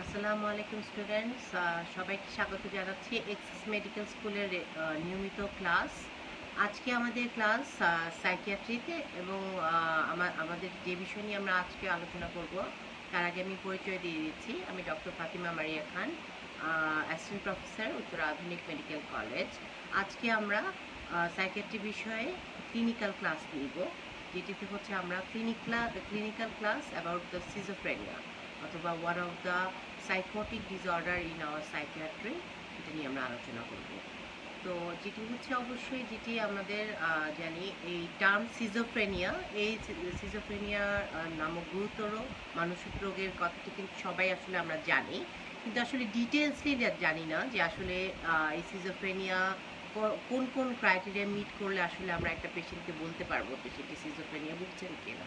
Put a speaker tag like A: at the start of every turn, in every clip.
A: আসসালামু আলাইকুম স্টুডেন্টস, সবাইকে স্বাগত জানাচ্ছি এক্সিস মেডিকেল স্কুলের নিয়মিত ক্লাস। আজকে আমাদের ক্লাস সাইকিয়াট্রিতে এবং আমাদের যে বিষয় নিয়ে আমরা আজকে আলোচনা করব তার আগে আমি পরিচয় দিয়ে দিচ্ছি। আমি ডক্টর ফাতিমা মারিয়া খান, অ্যাসিস্ট্যান্ট প্রফেসর উত্তরা আধুনিক মেডিকেল কলেজ। আজকে আমরা সাইকিয়াট্রি বিষয়ে ক্লিনিক্যাল ক্লাস নিব, যেটিতে হচ্ছে আমরা clinical class about the schizophrenia অথবা one of the psychotic disorder in our psychiatry, এটা নিয়ে আমরা আলোচনা করব। তো যেটি হচ্ছে অবশ্যই যেটি আমাদের জানি, এই টার্ম সিজোফ্রেনিয়া, এই সিজোফ্রেনিয়া নামক গুরুতর মানসিক রোগের কথাটি কিন্তু সবাই আসলে আমরা জানি, কিন্তু আসলে ডিটেলসলি জানি না যে আসলে এই সিজোফ্রেনিয়া কোন কোন ক্রাইটেরিয়া মিট করলে আসলে আমরা একটা পেশেন্টকে বলতে পারবো পেশেন্টটি সিজোফ্রেনিয়া ভুগছেন কিনা।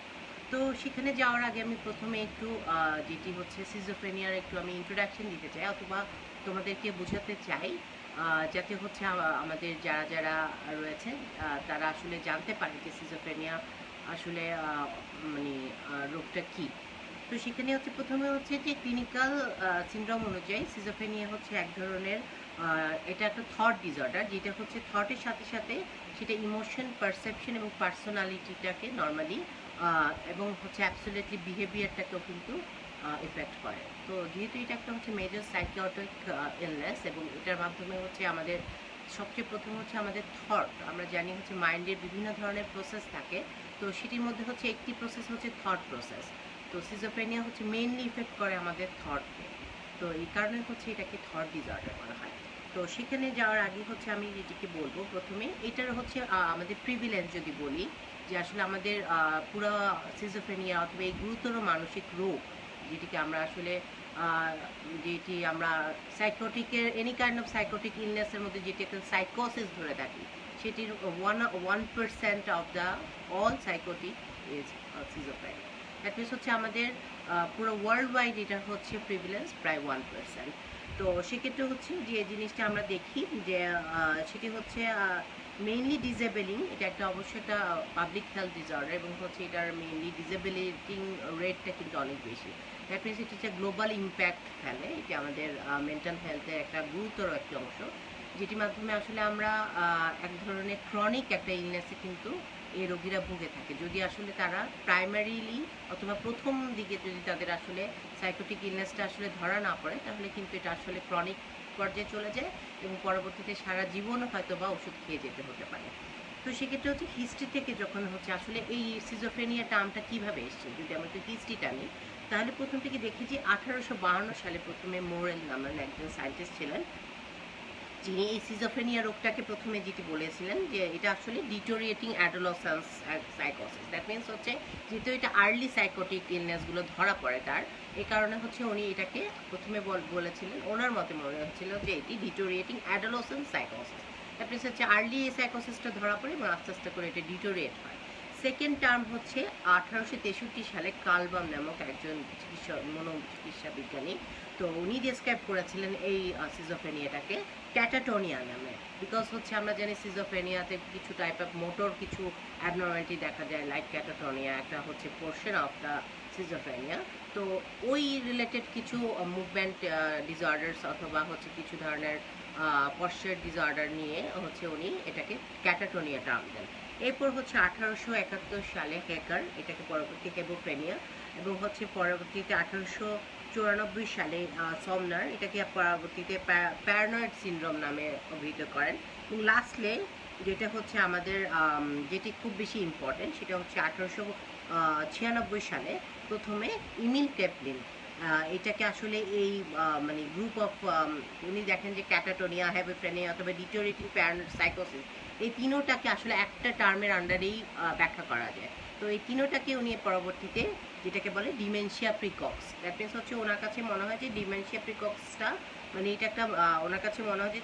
A: তো সেখানে যাওয়ার আগে আমি প্রথমে একটু যেটি হচ্ছে সিজোফ্রেনিয়ার একটু আমি ইন্ট্রোডাকশন দিতে চাই, অথবা তোমাদেরকে বোঝাতে চাই, যাতে হচ্ছে আমাদের যারা যারা রয়েছেন তারা আসলে জানতে পারে যে সিজোফ্রেনিয়া আসলে মানে রোগটা কী। তো সেখানে হচ্ছে প্রথমে হচ্ছে যে ক্লিনিক্যাল সিনড্রোম অনুযায়ী সিজোফ্রেনিয়া হচ্ছে এক ধরনের, এটা একটা থট ডিসঅর্ডার, যেটা হচ্ছে থটের সাথে সাথে সেটা ইমোশন, পারসেপশন এবং পার্সোনালিটিটাকে নর্মালি এবং হচ্ছে অ্যাবসোলিউটলি বিহেভিয়ারটাকেও কিন্তু ইফেক্ট করে। তো যেহেতু এটা একটা হচ্ছে মেজর সাইকিয়াট্রিক ইলনেস, এবং এটার মাধ্যমে হচ্ছে আমাদের সবচেয়ে প্রথম হচ্ছে আমাদের থট, আমরা জানি হচ্ছে মাইন্ডের বিভিন্ন ধরনের প্রসেস থাকে, তো সেটির মধ্যে হচ্ছে একটি প্রসেস হচ্ছে থট প্রসেস। তো সিজোফ্রেনিয়া হচ্ছে মেইনলি ইফেক্ট করে আমাদের থটকে, তো এই কারণে হচ্ছে এটাকে থট ডিসঅর্ডার বলা হয়। তো সেখানে যাওয়ার আগে হচ্ছে আমি যেটিকে বলবো প্রথমে, এটার হচ্ছে আমাদের প্রিভিলেন্স যদি বলি, যে আসলে আমাদের পুরো সিজোফ্রেনিয়া অথবা এই গুরুতর মানসিক রোগ, যেটিকে আমরা আসলে যেটি আমরা সাইকোটিকের এনি কাইন্ড অফ সাইকোটিক ইলনেসের মধ্যে যেটি একটা সাইকোসিস ধরে থাকি, সেটির 1% of the all psychotic is schizophrenia. That means হচ্ছে আমাদের পুরো ওয়ার্ল্ড ওয়াইড এটা হচ্ছে প্রিভিলেন্স প্রায় 1%। তো সেক্ষেত্রে হচ্ছে যে জিনিসটা আমরা দেখি যে সেটি হচ্ছে মেইনলি ডিসেবলিং, এটা একটা অবশ্যই একটা পাবলিক হেলথ ডিসঅর্ডার, এবং হচ্ছে এটার মেইনলি ডিসেবিলিটিং রেটটা কিন্তু অনেক বেশি। দ্যাট মিনস এটা হচ্ছে গ্লোবাল ইম্প্যাক্ট ফেলে, এটি আমাদের মেন্টাল হেলথের একটা গুরুতর একটি অংশ, যেটির মাধ্যমে আসলে আমরা এক ধরনের ক্রনিক একটা ইলনেসে কিন্তু এই রোগীরা ভুগে থাকে। যদি আসলে তারা প্রাইমারিলি অথবা প্রথম দিকে যদি তাদের আসলে সাইকোটিক ইলনেসটা আসলে ধরা না পড়ে, তাহলে কিন্তু এটা আসলে ক্রনিক পর্যায়ে চলে যায় এবং পরবর্তীতে সারা জীবন হয়তো বা ওষুধ খেয়ে যেতে হতে পারে। তো সেক্ষেত্রে হচ্ছে হিস্ট্রি থেকে যখন হচ্ছে আসলে এই সিজোফ্রেনিয়া টার্মটা কীভাবে এসছে, যদি আমরা একটু হিস্ট্রিটা নিই, তাহলে প্রথম থেকে দেখি যে 1852 সালে প্রথমে মোরেল নামের একজন সায়েন্টিস্ট ছিলেন, যিনি এই সিজোফ্রেনিয়া রোগটাকে প্রথমে যেটি বলেছিলেন যে এটা আসলে ডিটোরিয়েটিং অ্যাডোলসেন্স সাইকোসিস। দ্যাট মিনস হচ্ছে যেহেতু এটা আর্লি সাইকোটিক ইলনেসগুলো ধরা পড়ে তার, এই কারণে হচ্ছে উনি এটাকে প্রথমে বলেছিলেন, ওনার মতে মনে হচ্ছিল যে এটি ডিটোরিয়েটিং অ্যাডোলসেন্স সাইকোসিস। দ্যাট মিনস হচ্ছে আর্লি এই সাইকোসিসটা ধরা পড়ে এবং আস্তে আস্তে করে এটা ডিটোরিয়েট হয়। সেকেন্ড টার্ম হচ্ছে 1863 সালে কালবাম নামক একজন মনোচিকিৎসা বিজ্ঞানী, তো উনি ডেসক্রাইব করেছিলেন এই সিজোফ্রেনিয়াটাকে ক্যাটাটোনিয়া নামে। বিকজ হচ্ছে আমরা জানি সিজোফ্রেনিয়াতে কিছু টাইপ অফ মোটর কিছু অ্যাবনর্মালিটি দেখা যায়, লাইক ক্যাটাটোনিয়া একটা হচ্ছে পোর্শন অফ দ্য সিজোফ্রেনিয়া। তো ওই রিলেটেড কিছু মুভমেন্ট ডিসঅর্ডার্স অথবা হচ্ছে কিছু ধরনের পশ্চার ডিসঅর্ডার নিয়ে হচ্ছে উনি এটাকে ক্যাটাটোনিয়া টার্ম দেন। এরপর হচ্ছে 1871 সালে হেকার এটাকে পরবর্তী হেবোফ্রেনিয়া, এবং হচ্ছে পরবর্তীতে 1894 সালে সমনার এটাকে পরবর্তীতে প্যারানয়েড সিনড্রোম নামে অভিহিত করেন। এবং লাস্টলে যেটা হচ্ছে আমাদের যেটি খুব বেশি ইম্পর্টেন্ট, সেটা হচ্ছে 1896 সালে প্রথমে ইমিল টেপলিন এটাকে আসলে এই মানে গ্রুপ অফ, উনি দেখেন যে ক্যাটাটোনিয়া, হ্যাবোফ্রেনিয়া অথবা ডিটোরিয়েটিং প্যারানয়েড সাইকোসিস, এই তিনোটাকে আসলে একটা টার্মের আন্ডারেই ব্যাখ্যা করা যায়। তো এই তিনোটাকে উনি পরবর্তীতে যেটাকে বলে ডিমেনশিয়া প্রিকক্স, দ্যাট মিনস হচ্ছে ওনার কাছে মনে হয় যে ডিমেনশিয়া প্রিকক্সটা মানে এটা একটা ওনার কাছে মনে হয় যে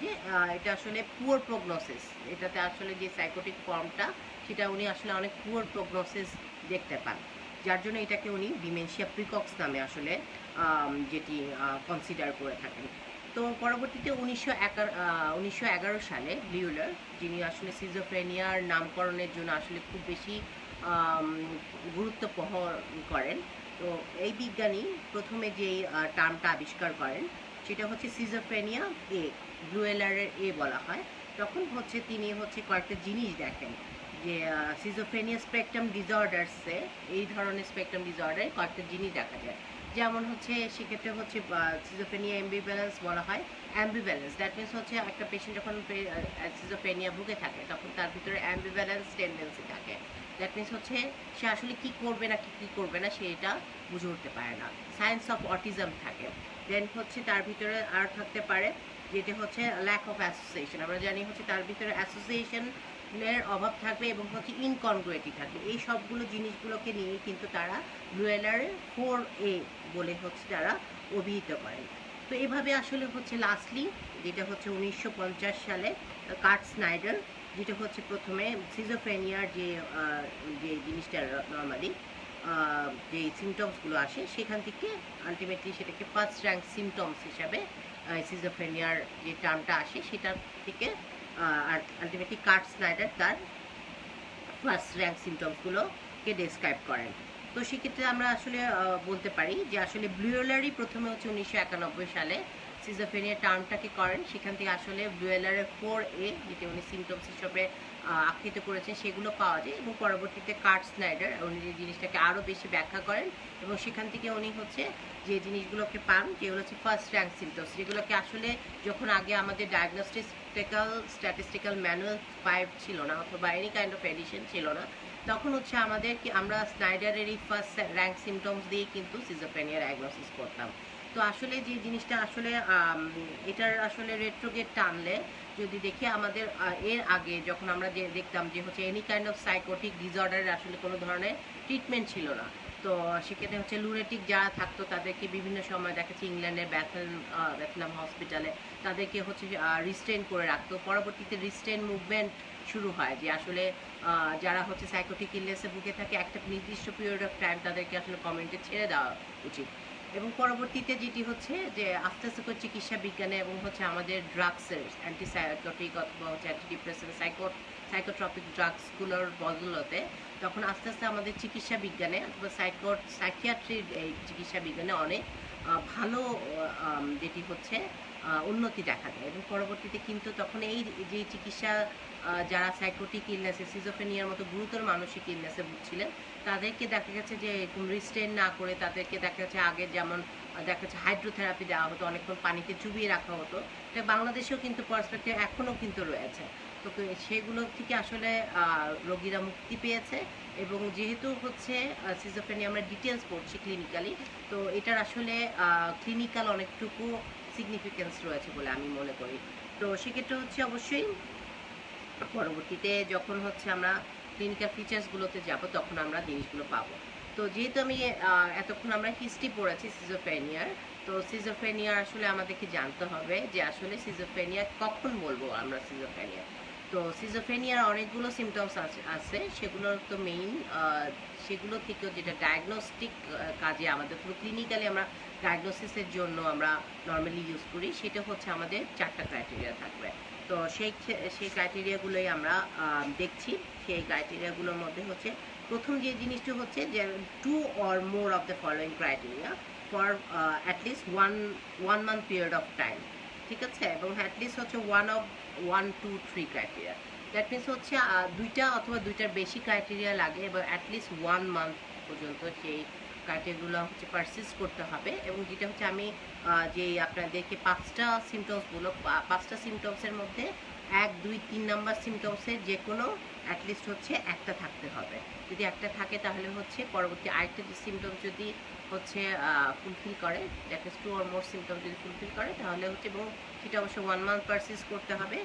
A: এটা আসলে পুয়ার প্রগনোসিস, এটাতে আসলে যে সাইকোটিক ফর্মটা সেটা উনি আসলে অনেক পুয়ার প্রগনোসিস দেখতে পান, যার জন্য এটাকে উনি ডিমেনশিয়া প্রিকক্স নামে আসলে যেটি কনসিডার করে থাকেন। তো পরবর্তীতে 1911 সালে ব্লিউলার, যিনি আসলে সিজোফ্রেনিয়ার নামকরণের জন্য আসলে খুব বেশি গুরুত্ব বহন করেন, তো এই বিজ্ঞানী প্রথমে যেই টার্মটা আবিষ্কার করেন সেটা হচ্ছে সিজোফ্রেনিয়া এ, ব্লুয়েলারের এ বলা হয়। তখন হচ্ছে তিনি হচ্ছে কয়েকটা জিনিস দেখেন যে সিজোফ্রেনিয়া স্পেকট্রাম ডিসঅর্ডারসে, এই ধরনের স্পেকট্রাম ডিসঅর্ডারে কয়েকটা জিনিস দেখা যায়। যেমন হচ্ছে সেক্ষেত্রে হচ্ছে সিজোফ্রেনিয়া অ্যাম্বিভ্যালেন্স বলা হয়। অ্যাম্বিভ্যালেন্স দ্যাট মিনস হচ্ছে একটা পেশেন্ট যখন সিজোফ্রেনিয়া ভুগে থাকে তখন তার ভিতরে অ্যাম্বিভ্যালেন্স টেন্ডেন্সি থাকে। দ্যাট মিনস হচ্ছে সে আসলে কি করবে না কি করবে না সেটা বুঝে উঠতে পারে না। সায়েন্স অফ অটিজম থাকে। দেন হচ্ছে তার ভিতরে আর থাকতে পারে যেটা হচ্ছে ল্যাক অফ অ্যাসোসিয়েশন। আমরা জানি হচ্ছে তার ভিতরে অ্যাসোসিয়েশনের অভাব থাকবে এবং হচ্ছে ইনকনগ্রুয়েটি থাকবে। এই সবগুলো জিনিসগুলোকে নিয়ে কিন্তু তারা ব্লুয়েলারের 4A বলে হচ্ছে তারা অভিহিত করেন। তো এভাবে আসলে হচ্ছে লাস্টলি যেটা হচ্ছে 1950 সালে কার্ট স্নাইডার, যেটা হচ্ছে প্রথমে সিজোফ্রেনিয়ার যে যে জিনিসটা নর্মালি যে সিমটমসগুলো আসে সেখান থেকে আলটিমেটলি সেটাকে ফার্স্ট র্যাঙ্ক সিমটমস হিসাবে সিজোফ্রেনিয়ার যে টার্মটা আসে সেটার থেকে আলটিমেটলি কার্ট স্নাইডার তার ফার্স্ট র্যাঙ্ক সিমটমসগুলোকে ডেসক্রাইব করেন। তো সেক্ষেত্রে আমরা আসলে বলতে পারি যে আসলে ব্লুয়েলারই প্রথমে হচ্ছে 1991 সালে সিজোফ্রেনিয়া টার্মটাকে করেন। সেখান থেকে আসলে ব্লুয়েলারের 4A যেটা উনি সিমটমস হিসেবে আখ্যায়িত করেছেন সেগুলো পাওয়া যায় এবং পরবর্তীতে কার্ট স্নাইডার উনি যে জিনিসটাকে আরও বেশি ব্যাখ্যা করেন এবং সেখান থেকে উনি হচ্ছে যে জিনিসগুলোকে পান যেগুলো হচ্ছে ফার্স্ট র্যাঙ্ক সিমটমস, যেগুলোকে আসলে যখন আগে আমাদের স্ট্যাটিস্টিক্যাল ম্যানুয়াল 5 ছিল না অথবা এনি কাইন্ড অফ এডিশন ছিল না, তখন হচ্ছে আমরা স্নাইডারের এই ফার্স্ট র্যাঙ্ক সিমটমস দিয়ে কিন্তু সিজোফ্রেনিয়া ডায়াগনোসিস করতাম। তো আসলে যে জিনিসটা আসলে এটার আসলে রেট্রোগেট টানলে যদি দেখি আমাদের এর আগে যখন আমরা যে দেখতাম যে হচ্ছে এনি কাইন্ড অফ সাইকোটিক ডিসঅর্ডারের আসলে কোনো ধরনের ট্রিটমেন্ট ছিল না। তো সেক্ষেত্রে হচ্ছে লুনেটিক যারা থাকতো তাদেরকে বিভিন্ন সময় দেখাচ্ছে ইংল্যান্ডের ব্যাথলাম হসপিটালে তাদেরকে হচ্ছে রিস্ট্রেন করে রাখতো। পরবর্তীতে রিস্ট্রেন মুভমেন্ট শুরু হয় যে আসলে যারা হচ্ছে সাইকোটিক ইলনেসে ভুগে থাকে একটা নির্দিষ্ট পিরিয়ড অফ টাইম তাদেরকে আসলে কমেন্টে ছেড়ে দেওয়া উচিত। এবং পরবর্তীতে যেটি হচ্ছে যে আস্তে আস্তে করে চিকিৎসা বিজ্ঞানে এবং হচ্ছে আমাদের ড্রাগসের অ্যান্টিসাইকোটিক অথবা হচ্ছে অ্যান্টিডিপ্রেসেন্ট সাইকোট্রপিক ড্রাগসগুলোর বদলতে তখন আস্তে আস্তে আমাদের চিকিৎসা বিজ্ঞানে অথবা সাইকিয়াট্রির এই চিকিৎসা বিজ্ঞানে অনেক ভালো যেটি হচ্ছে উন্নতি দেখা যায় এবং পরবর্তীতে কিন্তু তখন এই যে চিকিৎসা যারা সাইকোটিক ইলনেসে সিজোফ্রেনিয়ার মতো গুরুতর মানসিক ইলনেসে ভুগছিলেন তাদেরকে দেখা গেছে যে এরকম রিস্ট্রেন না করে তাদেরকে দেখা যাচ্ছে আগে যেমন দেখা যাচ্ছে হাইড্রোথেরাপি দেওয়া হতো, অনেকক্ষণ পানিতে চুবিয়ে রাখা হতো। এটা বাংলাদেশেও কিন্তু পার্সপেক্টিভ এখনও কিন্তু রয়েছে। তো সেগুলো থেকে আসলে রোগীরা মুক্তি পেয়েছে এবং যেহেতু হচ্ছে সিজোফ্রেনিয়া আমরা ডিটেলস পড়ছি ক্লিনিক্যালি, তো এটার আসলে ক্লিনিক্যাল অনেকটুকু সিগনিফিকেন্স রয়েছে বলে আমি মনে করি। তো সেক্ষেত্রে হচ্ছে অবশ্যই পরবর্তীতে যখন হচ্ছে আমরা ক্লিনিক্যাল ফিচার্সগুলোতে যাব তখন আমরা জিনিসগুলো পাবো। তো যেহেতু আমি এতক্ষণ আমরা হিস্ট্রি পড়েছি সিজোফ্রেনিয়ার, তো সিজোফ্রেনিয়ার আসলে আমাদেরকে জানতে হবে যে আসলে সিজোফ্রেনিয়া কখন বলবো আমরা সিজোফ্রেনিয়া। তো সিজোফ্রেনিয়ার অনেকগুলো সিমটমস আছে সেগুলোর তো মেইন সেগুলো থেকেও যেটা ডায়াগনস্টিক কাজে আমাদের পুরো ক্লিনিক্যালি আমরা ডায়াগনোসিসের জন্য আমরা নর্মালি ইউজ করি সেটা হচ্ছে আমাদের 4টা ক্রাইটেরিয়া থাকবে। তো সেই ক্রাইটেরিয়াগুলোই আমরা দেখছি। সেই ক্রাইটেরিয়াগুলোর মধ্যে হচ্ছে প্রথম যে জিনিসটি হচ্ছে যে 2 or more of the following criteria for at least one month period of time, ঠিক আছে, এবং অ্যাটলিস্ট হচ্ছে 1 2 3 ক্রাইটেরিয়া। দ্যাট মিনস হচ্ছে দুইটা অথবা দুইটার বেশি ক্রাইটেরিয়া লাগে এবং অ্যাটলিস্ট 1 মান্থ পর্যন্ত সেই ক্রাইটেরিয়াগুলো হচ্ছে পারসিস্ট করতে হবে। এবং যেটা হচ্ছে আমি যে আপনাদেরকে 5টা সিমটমসগুলো 5টা সিমটমসের মধ্যে 1 2 3 নাম্বার সিমটমসের যে কোনো অ্যাটলিস্ট হচ্ছে একটা থাকতে হবে। যদি একটা থাকে তাহলে হচ্ছে পরবর্তী আরেকটা যে সিমটমস যদি হচ্ছে ফুলফিল করে, that means 2 or more symptoms যদি ফুলফিল করে তাহলে হচ্ছে, এবং সেটা অবশ্যই 1 মান্থ পারসিস্ট করতে হবে।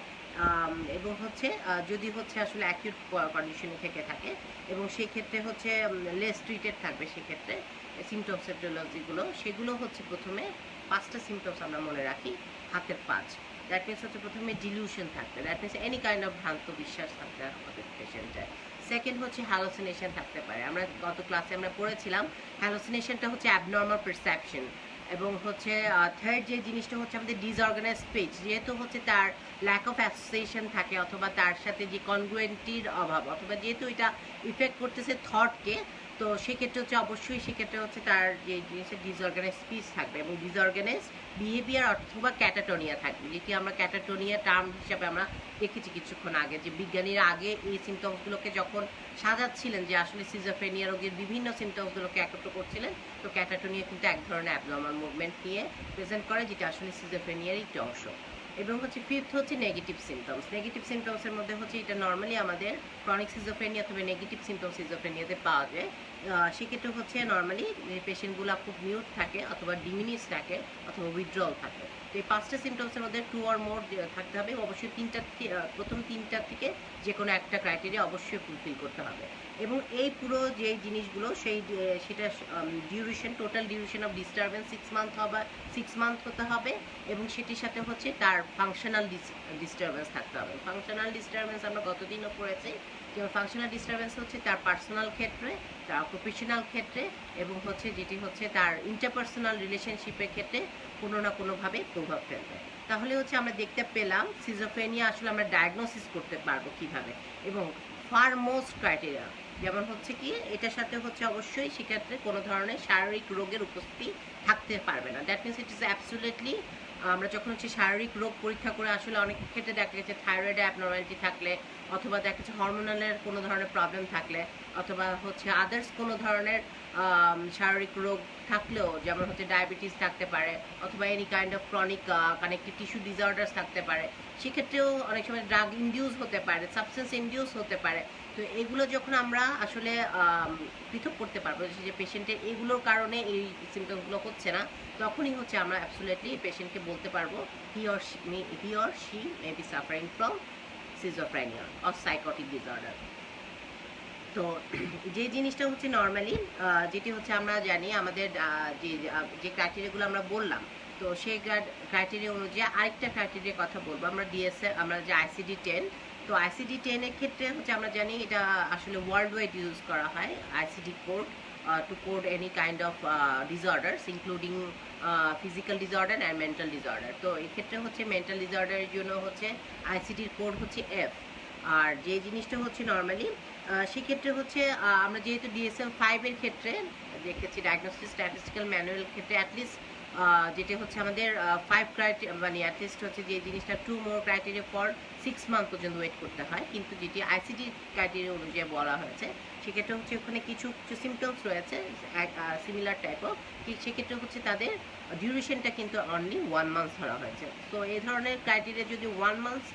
A: এবং হচ্ছে যদি হচ্ছে আসলে অ্যাকিউট কন্ডিশনে থেকে থাকে এবং সেই ক্ষেত্রে হচ্ছে লেস ট্রিটেড থাকবে, সেক্ষেত্রে সিমটমস সেটিওলজিগুলো সেগুলো হচ্ছে প্রথমে 5টা সিমটমস আমরা মনে রাখি। হাতের পাঁচ, দ্যাট মিনস হচ্ছে প্রথমে ডিলিউশন থাকবে, that means any kind of ভ্রান্ত বিশ্বাস থাকতে হবে পেশেন্টের। সেকেন্ড হচ্ছে হ্যালোসিনেশন থাকতে পারে। আমরা গত ক্লাসে আমরা পড়েছিলাম হ্যালোসিনেশনটা হচ্ছে অ্যাবনর্মাল পারসেপশন। এবং হচ্ছে থার্ড যে জিনিসটা হচ্ছে আমাদের ডিসঅর্গানাইজ স্পিচ, যেহেতু হচ্ছে তার ল্যাক অফ অ্যাসোসিয়েশন থাকে অথবা তার সাথে যে কনগ্রুয়েন্টির অভাব অথবা যেহেতু এটা ইফেক্ট করতেছে থটকে, তো সেক্ষেত্রে হচ্ছে অবশ্যই সেক্ষেত্রে হচ্ছে তার যে জিনিসের ডিসঅর্গানাইজ স্পিচ থাকবে এবং ডিসঅর্গানাইজ বিহেভিয়ার অথবা ক্যাটাটোনিয়া থাকবে, যেটি আমরা ক্যাটাটোনিয়া টার্ম হিসাবে আমরা দেখেছি কিছুক্ষণ আগে, যে বিজ্ঞানীরা আগে এই সিমটমসগুলোকে যখন সাজাচ্ছিলেন যে আসলে সিজোফ্রেনিয়া রোগের বিভিন্ন সিমটমসগুলোকে একত্র করছিলেন, তো ক্যাটাটোনিয়া কিন্তু এক ধরনের অ্যাবনর্মাল মুভমেন্ট নিয়ে প্রেজেন্ট করে, যেটা আসলে সিজোফ্রেনিয়ার একটি অংশ। এবং হচ্ছে ফিফথ হচ্ছে নেগেটিভ সিমটমস। নেগেটিভ সিমটমসের মধ্যে হচ্ছে এটা নর্মালি আমাদের ক্রনিক সিজোফ্রেনিয়া অথবা নেগেটিভ সিমটম সিজোফ্রেনিয়াতে পাওয়া যায়। সেক্ষেত্রে হচ্ছে নর্মালি পেশেন্টগুলো খুব মিউট থাকে অথবা ডিমিনিশ থাকে অথবা উইথড্রল থাকে। তো এই 5টা সিমটমসের মধ্যে 2 or more থাকতে হবে, অবশ্যই প্রথম 3টা থেকে যে কোনো একটা ক্রাইটেরিয়া অবশ্যই ফুলফিল করতে হবে। এবং এই পুরো যে জিনিসগুলো সেটা duration, total duration of disturbance 6 month হতে হবে এবং সেটির সাথে হচ্ছে তার ফাংশনাল ডিস্টারবেন্স থাকতে হবে। ফাংশনাল ডিস্টারবেন্স আমরা গতদিনও পড়েছি, যেমন ফাংশনাল ডিস্টারবেন্স হচ্ছে তার পার্সোনাল ক্ষেত্রে, তার প্রফেশনাল ক্ষেত্রে এবং হচ্ছে যেটি হচ্ছে তার ইন্টারপার্সোনাল রিলেশনশিপের ক্ষেত্রে কোনো না কোনোভাবে প্রভাব ফেলবে। তাহলে হচ্ছে আমরা দেখতে পেলাম সিজোফ্রেনিয়া আসলে আমরা ডায়াগনোসিস করতে পারবো কিভাবে, এবং ফার মোস্ট ক্রাইটেরিয়া যেমন হচ্ছে কি এটার সাথে হচ্ছে অবশ্যই সেক্ষেত্রে কোনো ধরনের শারীরিক রোগের উপস্থিতি থাকতে পারবে না। That means it is absolutely, আমরা যখন হচ্ছে শারীরিক রোগ পরীক্ষা করে আসলে অনেক ক্ষেত্রে দেখা গেছে থাইরয়েডে অ্যাবনর্মালিটি থাকলে অথবা দেখা যাচ্ছে হরমোনালের কোনো ধরনের প্রবলেম থাকলে অথবা হচ্ছে আদার্স কোনো ধরনের শারীরিক রোগ থাকলেও, যেমন হচ্ছে ডায়াবেটিস থাকতে পারে অথবা any kind of chronic connective tissue disorders থাকতে পারে, সেক্ষেত্রেও অনেক সময় ড্রাগ ইনডিউস হতে পারে, সাবস্টেন্স ইনডিউস হতে পারে। তো এগুলো যখন আমরা আসলে পৃথক করতে পারবো যে পেশেন্টের এগুলোর কারণে এই সিমটমসগুলো হচ্ছে না, তখনই হচ্ছে আমরা অ্যাবসোলিউটলি পেশেন্টকে বলতে পারবো হি or she may B suffering from schizophrenia or psychotic disorder. তো যে জিনিসটা হচ্ছে নর্মালি যেটি হচ্ছে আমরা জানি আমাদের যে ক্রাইটেরিয়াগুলো আমরা বললাম, তো সেই ক্রাইটেরিয়া অনুযায়ী আরেকটা ক্রাইটেরিয়ার কথা বলবো আমরা আমরা যে ICD-10। তো ICD-10 এর ক্ষেত্রে হচ্ছে আমরা জানি এটা আসলে ওয়ার্ল্ড ওয়াইড ইউজ করা হয় ICD code to code any kind of disorders including physical disorder and mental disorder। তো এক্ষেত্রে হচ্ছে মেন্টাল ডিসঅর্ডারের জন্য হচ্ছে ICD-র কোড হচ্ছে F। আর যে জিনিসটা হচ্ছে নর্মালি সেক্ষেত্রে হচ্ছে আমরা যেহেতু DSM-5 এর ক্ষেত্রে দেখেছি ডায়াগনস্টিক স্ট্যাটিস্টিক্যাল ম্যানুয়াল ক্ষেত্রে অ্যাটলিস্ট যেটা হচ্ছে আমাদের 5 ক্রাইটেরিয়া, মানে অ্যাটলিস্ট হচ্ছে যে জিনিসটা 2 more ক্রাইটেরিয়া ফর 6 মান্থ পর্যন্ত ওয়েট করতে হয়, কিন্তু যেটি ICD ক্রাইটেরিয়া অনুযায়ী বলা হয়েছে সেক্ষেত্রে হচ্ছে ওখানে কিছু সিমটমস রয়েছে সিমিলার টাইপ অফ, সেক্ষেত্রে হচ্ছে তাদের ডিউরেশনটা কিন্তু অনলি 1 মান্থ ধরা হয়েছে। তো এই ধরনের ক্রাইটেরিয়া যদি 1 মান্থ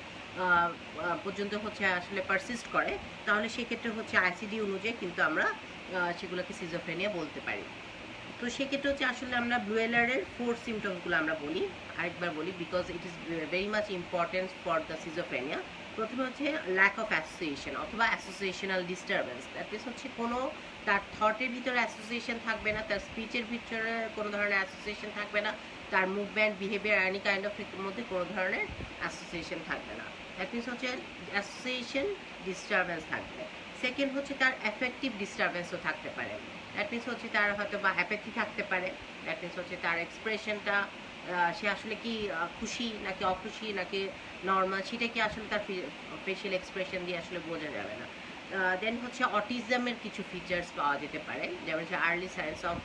A: পর্যন্ত হচ্ছে আসলে পারসিস্ট করে, তাহলে সেক্ষেত্রে হচ্ছে ICD অনুযায়ী কিন্তু আমরা সেগুলোকে সিজোফ্রেনিয়া বলতে পারি। তো সেক্ষেত্রে হচ্ছে আসলে আমরা ব্লুয়েলারের 4 সিমটমসগুলো আমরা বলি, আরেকবার বলি because it is very much important for the schizophrenia. প্রথমে হচ্ছে ল্যাক অফ অ্যাসোসিয়েশন অথবা অ্যাসোসিয়েশনাল ডিস্টারবেন্স। দ্যাট মিনস হচ্ছে কোনো তার থটের ভিতরে অ্যাসোসিয়েশন থাকবে না, তার স্পিচের ভিতরে কোনো ধরনের অ্যাসোসিয়েশন থাকবে না, তার movement behaviour any kind of মধ্যে কোনো ধরনের অ্যাসোসিয়েশন থাকবে না। দ্যাট মিনস হচ্ছে অ্যাসোসিয়েশন ডিস্টারবেন্স থাকবে। সেকেন্ড হচ্ছে তার অ্যাফেক্টিভ ডিস্টারবেন্সও থাকতে পারে। দ্যাট মিনস হচ্ছে তার হয়তো বা অ্যাপেথি থাকতে পারে। দ্যাট মিনস হচ্ছে তার এক্সপ্রেশনটা সে আসলে কি খুশি নাকি অখুশি নাকি নর্মাল, সেটা কি আসলে তার ফেশিয়াল এক্সপ্রেশন দিয়ে আসলে বোঝা যাবে না। দেন হচ্ছে অটিজমের কিছু ফিচার্স পাওয়া যেতে পারে, যেমন হচ্ছে আর্লি সাইন্স অফ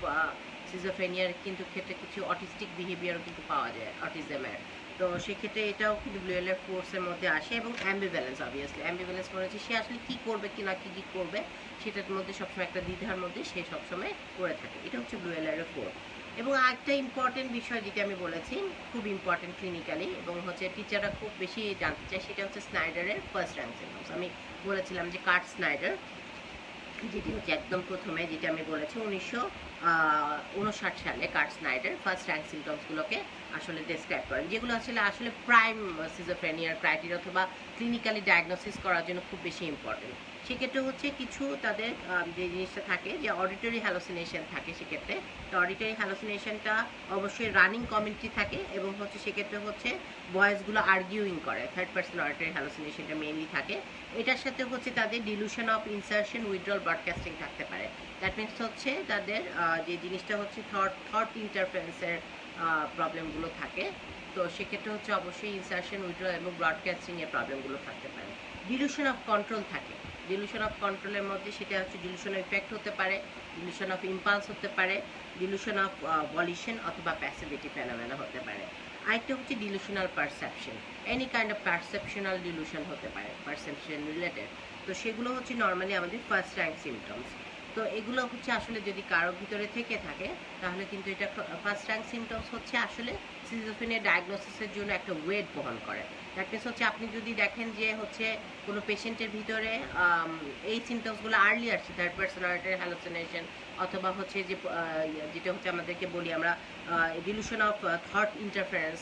A: সিজোফ্রেনিয়ার কিন্তু ক্ষেত্রে কিছু অটিস্টিক বিহেভিয়ারও কিন্তু পাওয়া যায় অটিজমের। তো সেক্ষেত্রে এটাও কিন্তু ব্লুয়েলার ফোর্সের মধ্যে আসে। এবং অ্যাম্বিভ্যালেন্স, অবভিয়াসলি অ্যাম্বিভ্যালেন্স মনে হচ্ছে সে আসলে কী করবে কি না কী করবে সেটার মধ্যে সবসময় একটা দ্বিধার মধ্যে সে সবসময় করে থাকে। এটা হচ্ছে ব্লুয়েলারের ফোর। এবং আরেকটা ইম্পর্টেন্ট বিষয় যেটা আমি বলেছি খুব ইম্পর্টেন্ট ক্লিনিক্যালি এবং হচ্ছে টিচাররা খুব বেশি জানতে চায়, সেটা হচ্ছে স্নাইডারের ফার্স্ট র্যাঙ্ক সিমটমস। আমি বলেছিলাম যে কার্ট স্নাইডার, যেটি হচ্ছে একদম প্রথমে যেটা আমি বলেছি 1959 সালে কার্ট স্নাইডার ফার্স্ট র্যাঙ্ক সিমটমসগুলোকে আসলে ডেসক্রাইব করেন, যেগুলো আসলে প্রাইম সিজোফ্রেনিয়ার ক্রাইটেরিয়া অথবা ক্লিনিক্যালি ডায়াগনোসিস করার জন্য খুব বেশি ইম্পর্টেন্ট। সেক্ষেত্রে হচ্ছে কিছু তাদের যে জিনিসটা থাকে যে অডিটরি হ্যালোসিনেশন থাকে, সেক্ষেত্রে তো অডিটরি হ্যালোসিনেশনটা অবশ্যই রানিং কমিউনিটি থাকে এবং হচ্ছে সেক্ষেত্রে হচ্ছে ভয়েসগুলো আর্গিউইং করে, থার্ড পার্সন অডিটরি হ্যালোসিনেশনটা মেইনলি থাকে। এটার সাথে হচ্ছে তাদের dilution of insertion withdrawal broadcasting থাকতে পারে। দ্যাট মিনস হচ্ছে তাদের যে জিনিসটা হচ্ছে থট ইন্টারফারেন্সের প্রবলেমগুলো থাকে। তো সেক্ষেত্রে হচ্ছে অবশ্যই ইনসারশন উইথড্রল এবং ব্রডকাস্টিংয়ের প্রবলেমগুলো থাকতে পারে। ডিলুশন অফ কন্ট্রোল থাকে, ডিলুশন অফ কন্ট্রোলের মধ্যে সেটা হচ্ছে ডিলুশন অফ ইফেক্ট হতে পারে, ডিলুশন অফ ইম্পালস হতে পারে, ডিলুশন অফ ভলিউশন অথবা প্যাসিভিটি ফেনোমেনা হতে পারে। আরেকটা হচ্ছে ডিলুশনাল perception, any kind of perceptional dilution হতে পারে পারসেপশন রিলেটেড। তো সেগুলো হচ্ছে নর্মালি আমাদের ফার্স্ট র্যাঙ্ক সিমটমস। তো এগুলো হচ্ছে আসলে যদি কারো ভিতরে থেকে থাকে তাহলে কিন্তু এটা ফার্স্ট র্যাঙ্ক সিমটমস হচ্ছে আসলে সিজোফ্রেনিয়া ডায়াগনোসিসের জন্য একটা ওয়েট বহন করে। দ্যাট মিনস হচ্ছে আপনি যদি দেখেন যে হচ্ছে কোনো পেশেন্টের ভিতরে এই সিমটমসগুলো আর্লি আসছে, থার্ড পার্সন অডিটরি হ্যালুসিনেশন অথবা হচ্ছে যে যেটা হচ্ছে আমাদেরকে বলি আমরা ডিলুশন অফ থট ইন্টারফারেন্স,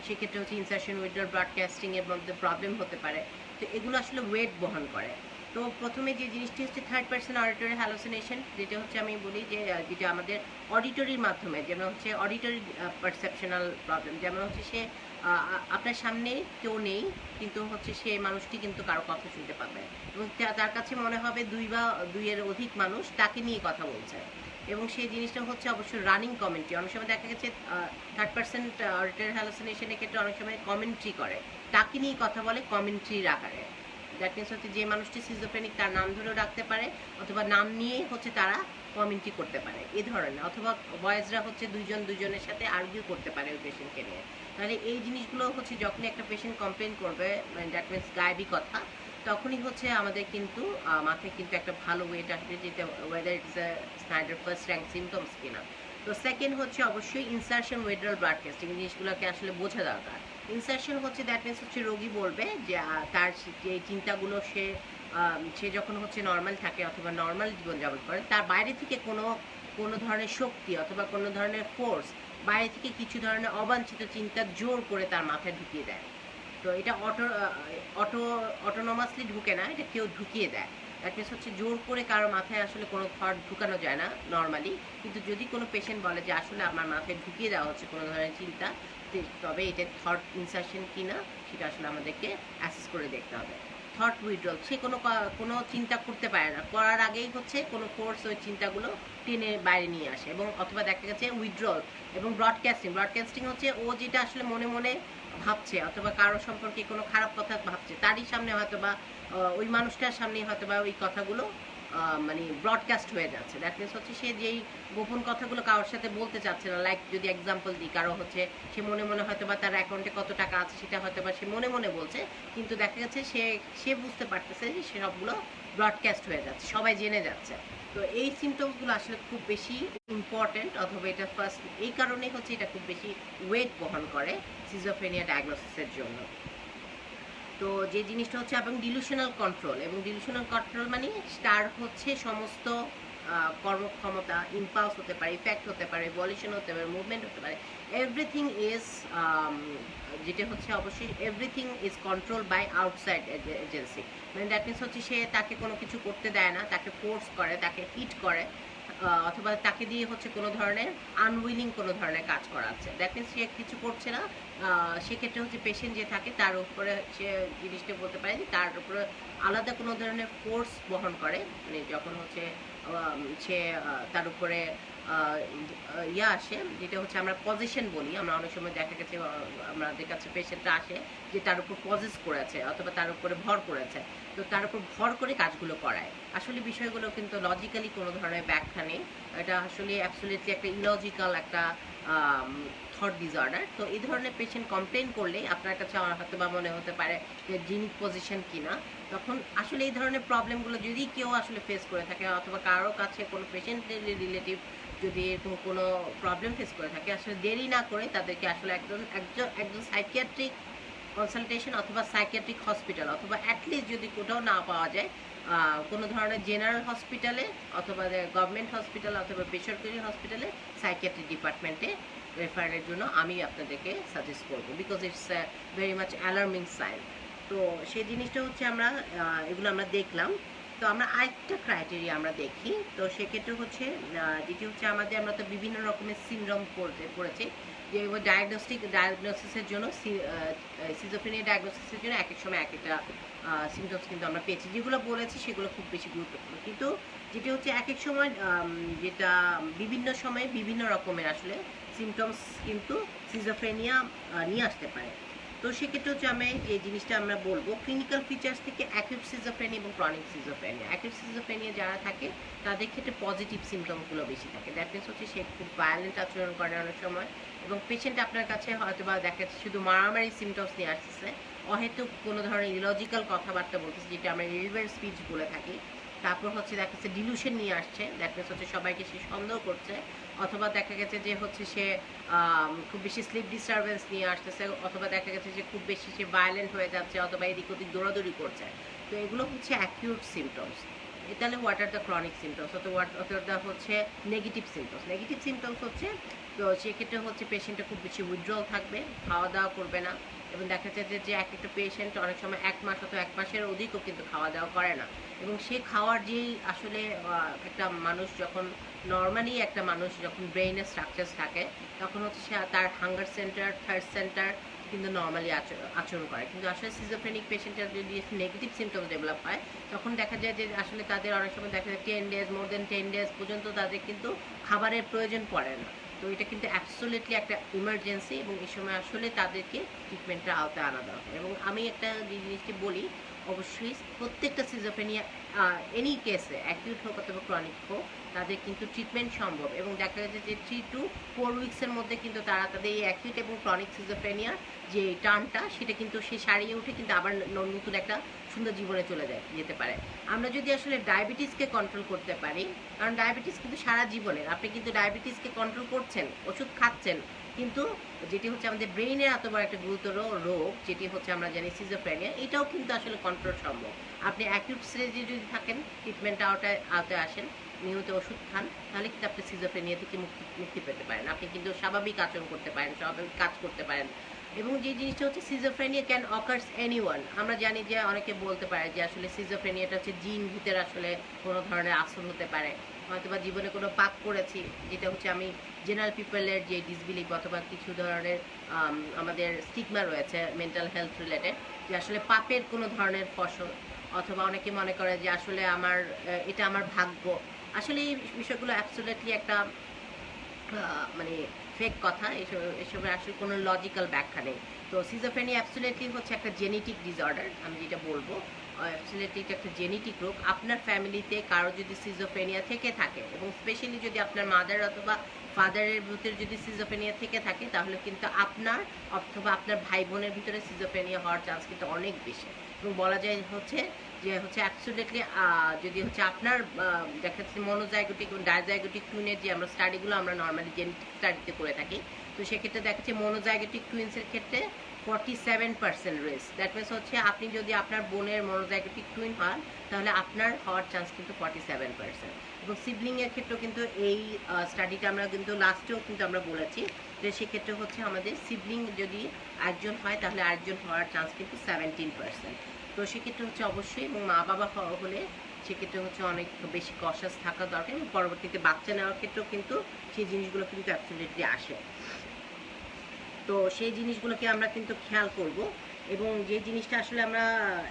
A: সেক্ষেত্রে হচ্ছে ইনসারশন উইথড্রল ব্রডকাস্টিং এর মধ্যে প্রবলেম হতে পারে। তো এগুলো আসলে ওয়েট বহন করে। তো প্রথমে যে জিনিসটি হচ্ছে থার্ড পার্সন অডিটরি হ্যালুসিনেশন, যেটা হচ্ছে আমি বলি যে যেটা আমাদের অডিটরির মাধ্যমে, যেমন হচ্ছে অডিটরি পারসেপশনাল প্রবলেম, যেমন হচ্ছে সে আপনার সামনে কেউ নেই কিন্তু হচ্ছে সে মানুষটি কিন্তু কারো কথা শুনতে পাবে এবং তার কাছে মনে হবে দুইয়ের অধিক মানুষ তাকে নিয়ে কথা বলছে এবং সেই জিনিসটা হচ্ছে অবশ্যই রানিং কমেন্ট্রি। অনেক সময় দেখা গেছে থার্ড পার্সন অডিটরি হ্যালুসিনেশনের ক্ষেত্রে অনেক সময় কমেন্ট্রি করে, তাকে নিয়ে কথা বলে কমেন্ট্রির আকারে। দ্যাট মিনস হচ্ছে যে মানুষটি সিজোফ্রেনিক তার নাম ধরেও রাখতে পারে অথবা নাম নিয়েই হচ্ছে তারা কমেন্ট্রি করতে পারে এই ধরনের, অথবা বয়েজরা হচ্ছে দুজনের সাথে আর্গিউ করতে পারে ওই পেশেন্টকে নিয়ে। তাহলে এই জিনিসগুলো হচ্ছে যখনই একটা পেশেন্ট কমপ্লেন করবে, দ্যাট মিনস গায়েবী কথা, তখনই হচ্ছে আমাদের কিন্তু মাথায় কিন্তু একটা ভালো ওয়েট আসবে যেটা whether it's Schneider first rank symptoms কিনা। তো সেকেন্ড হচ্ছে অবশ্যই ইনসারশন উইথড্রল ব্রডকাস্টিং, জিনিসগুলোকে আসলে বোঝা দরকার। ইনসারশন হচ্ছে দ্যাট মিনস হচ্ছে রোগী বলবে যে তার যে চিন্তাগুলো সে যখন হচ্ছে নর্মাল থাকে অথবা নর্মাল জীবনযাপন করে, তার বাইরে থেকে কোনো ধরনের শক্তি অথবা কোনো ধরনের ফোর্স বাইরে থেকে কিছু ধরনের অবাঞ্ছিত চিন্তা জোর করে তার মাথায় ঢুকিয়ে দেয়। তো এটা অটোনমাসলি ঢুকে না, এটা কেউ ঢুকিয়ে দেয়। দ্যাট মিনস হচ্ছে জোর করে কারো মাথায় আসলে কোনো থট ঢুকানো যায় না নর্মালি, কিন্তু যদি কোনো পেশেন্ট বলে যে আসলে আমার মাথায় ঢুকিয়ে দেওয়া হচ্ছে কোনো ধরনের চিন্তা, তবে এটা থট ইনসারশন কিনা সেটা আসলে আমাদেরকে অ্যাসেস করে দেখতে হবে। থট উইথড্রল, সে কোনো চিন্তা করতে পারে না, করার আগেই হচ্ছে কোনো ফোর্স ওই চিন্তাগুলো টেনে বাইরে নিয়ে আসে, এবং অথবা দেখা গেছে উইথড্রল এবং ব্রডকাস্টিং হচ্ছে ও যেটা আসলে মনে মনে ভাবছে অথবা কারো সম্পর্কে কোনো খারাপ কথা ভাবছে তারই সামনে হয়তো বা ওই মানুষটার সামনে হয়তো বা ওই কথাগুলো মানে ব্রডকাস্ট হয়ে যাচ্ছে। দ্যাট মিনস হচ্ছে সে যেই গোপন কথাগুলো কারোর সাথে বলতে চাচ্ছে না, লাইক যদি এক্সাম্পল দিই, কারো হচ্ছে সে মনে মনে হয়তো বা তার অ্যাকাউন্টে কত টাকা আছে সেটা হয়তো বা সে মনে মনে বলছে, কিন্তু দেখা গেছে সে বুঝতে পারতেছে যে সে সবগুলো ব্রডকাস্ট হয়ে যাচ্ছে, সবাই জেনে যাচ্ছে। তো এই সিমটমসগুলো আসলে খুব বেশি ইম্পর্টেন্ট, অথবা এটা ফার্স্ট এই কারণেই হচ্ছে এটা খুব বেশি ওয়েট বহন করে সিজোফ্রেনিয়া ডায়াগনোসিসের জন্য। তো যে জিনিসটা হচ্ছে এবং ডিলুশনাল কন্ট্রোল মানে তার হচ্ছে সমস্ত কর্মক্ষমতা, ইম্পালস হতে পারে, ইফেক্ট হতে পারে, ভলিউশন হতে পারে, মুভমেন্ট হতে পারে, এভরিথিং ইজ যেটা হচ্ছে অবশ্যই everything is control by outside agency. মানে দ্যাট মিনস হচ্ছে সে তাকে কোনো কিছু করতে দেয় না, তাকে ফোর্স করে, তাকে হিট করে, অথবা তাকে দিয়ে হচ্ছে কোনো ধরনের আনউইলিং কোনো ধরনের কাজ করাচ্ছে। দ্যাট মিনস সে কিছু করছে না, সেক্ষেত্রে হচ্ছে পেশেন্ট যে থাকে তার উপরে সে জিনিসটা বলতে পারে যে তার উপরে আলাদা কোনো ধরনের ফোর্স বহন করে, মানে যখন হচ্ছে সে তার উপরে আসে, যেটা হচ্ছে আমরা পজিশন বলি। আমরা অনেক সময় দেখা গেছে আমাদের কাছে পেশেন্টরা আসে যে তার উপর পজেস করেছে অথবা তার উপরে ভর করেছে, তো তার উপর ভর করে কাজগুলো করায়। আসলে বিষয়গুলো কিন্তু লজিক্যালি কোনো ধরনের ব্যাখ্যা নেই, এটা আসলে অ্যাবসলিউটলি একটা ইলজিক্যাল একটা থট ডিসঅর্ডার। তো এই ধরনের পেশেন্ট কমপ্লেন করলে আপনার কাছে হয়তো বা মনে হতে পারে যে জিনিক পজিশন কিনা, তখন আসলে এই ধরনের প্রবলেমগুলো যদি কেউ আসলে ফেস করে থাকে অথবা কারো কাছে কোনো পেশেন্টের রিলেটিভ যদি এরকম কোনো প্রবলেম ফেস করে থাকে, আসলে দেরি না করে তাদেরকে আসলে একজন সাইকিয়াট্রিক কনসালটেশন অথবা সাইকিয়াট্রিক হসপিটাল, অথবা অ্যাটলিস্ট যদি কোথাও না পাওয়া যায় কোনো ধরনের জেনারেল হসপিটালে অথবা গভর্নমেন্ট হসপিটাল অথবা বেসরকারি হসপিটালে সাইকিয়াট্রিক ডিপার্টমেন্টে রেফারের জন্য আমি আপনাদেরকে সাজেস্ট করবো, because it's very much alarming sign. তো সেই জিনিসটা হচ্ছে এগুলো আমরা দেখলাম। তো আমরা আরেকটা ক্রাইটেরিয়া আমরা দেখি, তো সেক্ষেত্রে হচ্ছে যেটি হচ্ছে আমরা তো বিভিন্ন রকমের সিনড্রোম পড়েছি, যে ডায়াগনোসিসের জন্য সিজোফ্রেনিয়া ডায়াগনোসিসের জন্য এক এক সময় এক একটা সিমটমস কিন্তু আমরা পেয়েছি, যেগুলো বলেছি সেগুলো খুব বেশি গুরুত্বপূর্ণ, কিন্তু যেটি হচ্ছে এক এক সময় যেটা বিভিন্ন সময়ে বিভিন্ন রকমের আসলে সিমটমস কিন্তু সিজোফ্রেনিয়া নিয়ে আসতে পারে। তো সেক্ষেত্রে হচ্ছে আমি যে জিনিসটা আমরা বলবো ক্লিনিক্যাল ফিচার্স থেকে অ্যাকিউট সিজোফ্রেনিয়া এবং ক্রনিক সিজোফ্রেনিয়া। অ্যাকিউট সিজোফ্রেনিয়া যারা থাকে তাদের ক্ষেত্রে পজিটিভ সিমটমগুলো বেশি থাকে। দ্যাট মিনস হচ্ছে সে খুব ভায়োলেন্ট আচরণ করে অনেক সময়, এবং পেশেন্ট আপনার কাছে হয়তো বা দেখা যাচ্ছে শুধু মারামারি সিমটমস নিয়ে আসতেছে, অহেতুক কোনো ধরনের ইলজিক্যাল কথাবার্তা বলতেছে, যেটা আমরা ইরিভেন্ট স্পিচ বলে থাকি। তারপর হচ্ছে দেখা যাচ্ছে ডিলুশন নিয়ে আসছে, দ্যাট মিনস হচ্ছে সবাইকে সে সন্দেহ করছে, অথবা দেখা গেছে যে হচ্ছে সে খুব বেশি স্লিপ ডিস্টারবেন্স নিয়ে আসতেছে, অথবা দেখা গেছে যে খুব বেশি সে ভায়োলেন্ট হয়ে যাচ্ছে, অথবা এদিক ওদিক দৌড়াদৌড়ি করছে। তো এগুলো হচ্ছে অ্যাকিউট সিমটমস। তাহলে what are the chronic symptoms, অথবা হচ্ছে নেগেটিভ সিমটমস। নেগেটিভ সিমটমস হচ্ছে, তো সেক্ষেত্রে হচ্ছে পেশেন্টটা খুব বেশি উইথড্রল থাকবে, খাওয়া দাওয়া করবে না, এবং দেখা যাচ্ছে যে এক একটা পেশেন্ট অনেক সময় 1 মাস অথবা 1 মাসের অধিকও কিন্তু খাওয়া দাওয়া করে না, এবং সে খাওয়ার যেই আসলে একটা মানুষ যখন নর্মালি একটা মানুষ যখন ব্রেইনের স্ট্রাকচার থাকে, তখন হচ্ছে সে তার হাঙ্গার সেন্টার, থার্স্ট সেন্টার কিন্তু নর্মালি আচরণ করে। কিন্তু আসলে সিজোফ্রেনিক পেশেন্টের যদি নেগেটিভ সিমটম ডেভেলপ হয়, তখন দেখা যায় যে আসলে তাদের অনেক সময় দেখা যায় 10 ডেজ, মোর দেন 10 ডেজ পর্যন্ত তাদের কিন্তু খাবারের প্রয়োজন পড়ে না। তো এটা কিন্তু অ্যাবসোলিউটলি একটা ইমার্জেন্সি, এবং এই সময় আসলে তাদেরকে ট্রিটমেন্টের আওতায় আনা দরকার। এবং আমি একটা যে জিনিসটি বলি, অবশ্যই প্রত্যেকটা সিজোফ্রেনিয়া এনি কেসে, অ্যাকিউট হোক অথবা ক্রনিক হোক, তাদের কিন্তু ট্রিটমেন্ট সম্ভব, এবং দেখা যাচ্ছে যে 3 to 4 উইক্সের মধ্যে কিন্তু তারা তাদের এই অ্যাকিউট এবং ক্রনিক সিজোফ্রেনিয়ার যে টার্নটা, সেটা কিন্তু সে সারিয়ে উঠে কিন্তু আবার নতুন একটা সুন্দর জীবনে চলে যেতে পারে। আমরা যদি আসলে ডায়াবেটিসকে কন্ট্রোল করতে পারি, কারণ ডায়াবেটিস কিন্তু সারা জীবনের, আপনি কিন্তু ডায়াবেটিসকে কন্ট্রোল করছেন, ওষুধ খাচ্ছেন, কিন্তু যেটি হচ্ছে আমাদের ব্রেইনের এত বড় একটা গুরুতর রোগ, যেটি হচ্ছে আমরা জানি সিজোফ্রেনিয়া, এটাও কিন্তু আসলে কন্ট্রোল সম্ভব। আপনি অ্যাকিউট স্টেজে যদি থাকেন, ট্রিটমেন্ট আওতায় আসেন, নিয়মিত ওষুধ খান, তাহলে কিন্তু আপনি সিজোফ্রেনিয়া থেকে মুক্তি পেতে পারেন। আপনি কিন্তু স্বাভাবিক আচরণ করতে পারেন, স্বাভাবিক কাজ করতে পারেন। এবং যে জিনিসটা হচ্ছে সিজোফ্রেনিয়া ক্যান অকার্স এনিওয়ান। আমরা জানি যে অনেকে বলতে পারে যে আসলে সিজোফ্রেনিয়াটা হচ্ছে জিন ভূতের আসলে কোনো ধরনের আসর হতে পারে, হয়তোবা জীবনে কোনো পাপ করেছি, যেটা হচ্ছে আমি জেনারেল পিপলের যে ডিসবিলিভ অথবা কিছু ধরনের আমাদের স্টিগমা রয়েছে মেন্টাল হেলথ রিলেটেড, যে আসলে পাপের কোনো ধরনের ফসল, অথবা অনেকে মনে করে যে আসলে এটা আমার ভাগ্য। আসলে এই বিষয়গুলো অ্যাবসোলিউটলি একটা মানে ফেক কথা, এসবের আসলে কোনো লজিক্যাল ব্যাখ্যা নেই। তো সিজোফ্রেনিয়া অ্যাবসোলিউটলি হচ্ছে একটা জেনেটিক ডিসঅর্ডার, আমি যেটা বলবো অ্যাবসোলিউটলি একটা জেনেটিক রোগ। আপনার ফ্যামিলিতে কারো যদি সিজোফ্রেনিয়া থেকে থাকে, এবং স্পেশালি যদি আপনার মাদার অথবা ফাদারের ভিতরে যদি সিজোফ্রেনিয়া থেকে থাকে, তাহলে কিন্তু আপনার অথবা আপনার ভাই বোনের ভিতরে সিজোফ্রেনিয়া হওয়ার চান্স কিন্তু অনেক বেশি। এবং বলা যায় হচ্ছে যে হচ্ছে অ্যাবসোলিউটলি যদি হচ্ছে আপনার দেখা যাচ্ছে মনোজাইগোটিক এবং ডায়াজাইগোটিক টুইনের যে আমরা স্টাডিগুলো আমরা নর্মালি জেনেটিক স্টাডিতে করে থাকি, তো সেক্ষেত্রে দেখা যাচ্ছে মনোজাইগোটিক টুইন্সের ক্ষেত্রে 47% রিস্ক। দ্যাট মিনস হচ্ছে আপনি যদি আপনার বোনের মনোজাইগোটিক টুইন হন, তাহলে আপনার হওয়ার চান্স কিন্তু 47%। এবং সিবলিংয়ের ক্ষেত্রেও কিন্তু এই স্টাডিটা আমরা কিন্তু লাস্টেও কিন্তু আমরা বলেছি যে সেক্ষেত্রে হচ্ছে আমাদের সিবলিং যদি একজন হয়, তাহলে আরেকজন হওয়ার চান্স কিন্তু 17%। তো সেক্ষেত্রে হচ্ছে অবশ্যই, এবং মা বাবা হলে সেক্ষেত্রে হচ্ছে অনেক বেশি কশাস থাকা দরকার, এবং পরবর্তীতে বাচ্চা নেওয়ার ক্ষেত্রেও কিন্তু সেই জিনিসগুলো কিন্তু অ্যাবসলিউটলি আসে। তো সেই জিনিসগুলোকে আমরা কিন্তু খেয়াল করব। এবং যে জিনিসটা আসলে আমরা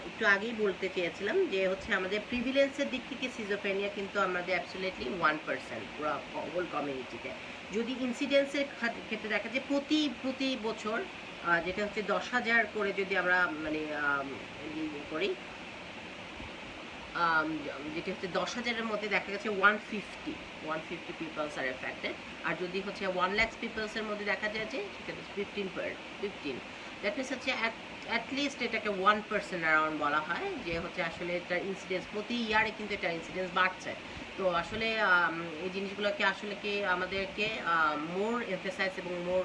A: একটু আগেই বলতে চেয়েছিলাম যে হচ্ছে আমাদের প্রিভিলেন্সের দিক থেকে সিজোফ্রেনিয়া কিন্তু আমাদের অ্যাবসলিউটলি 1% পুরো হোল কমিউনিটিতে। যদি ইনসিডেন্সের ক্ষেত্রে দেখা যায় প্রতি বছর যেটা হচ্ছে 10,000 করে যদি আমরা মানে করি, যেটি হচ্ছে 10,000-এর মধ্যে দেখা গেছে 150 পিপলস আর এফেক্টেড। আর যদি হচ্ছে 1 লাখ পিপলসের মধ্যে দেখা যায় যে সেটা 15, দ্যাট মিনস হচ্ছে অ্যাটলিস্ট এটাকে 1% অ্যারাউন্ড বলা হয়, যে হচ্ছে আসলে এটা ইনসিডেন্স প্রতি ইয়ারে কিন্তু এটা ইনসিডেন্স বাড়ছে। তো আসলে এই জিনিসগুলোকে আসলে কি আমাদেরকে মোর এমফেসাইজ এবং মোর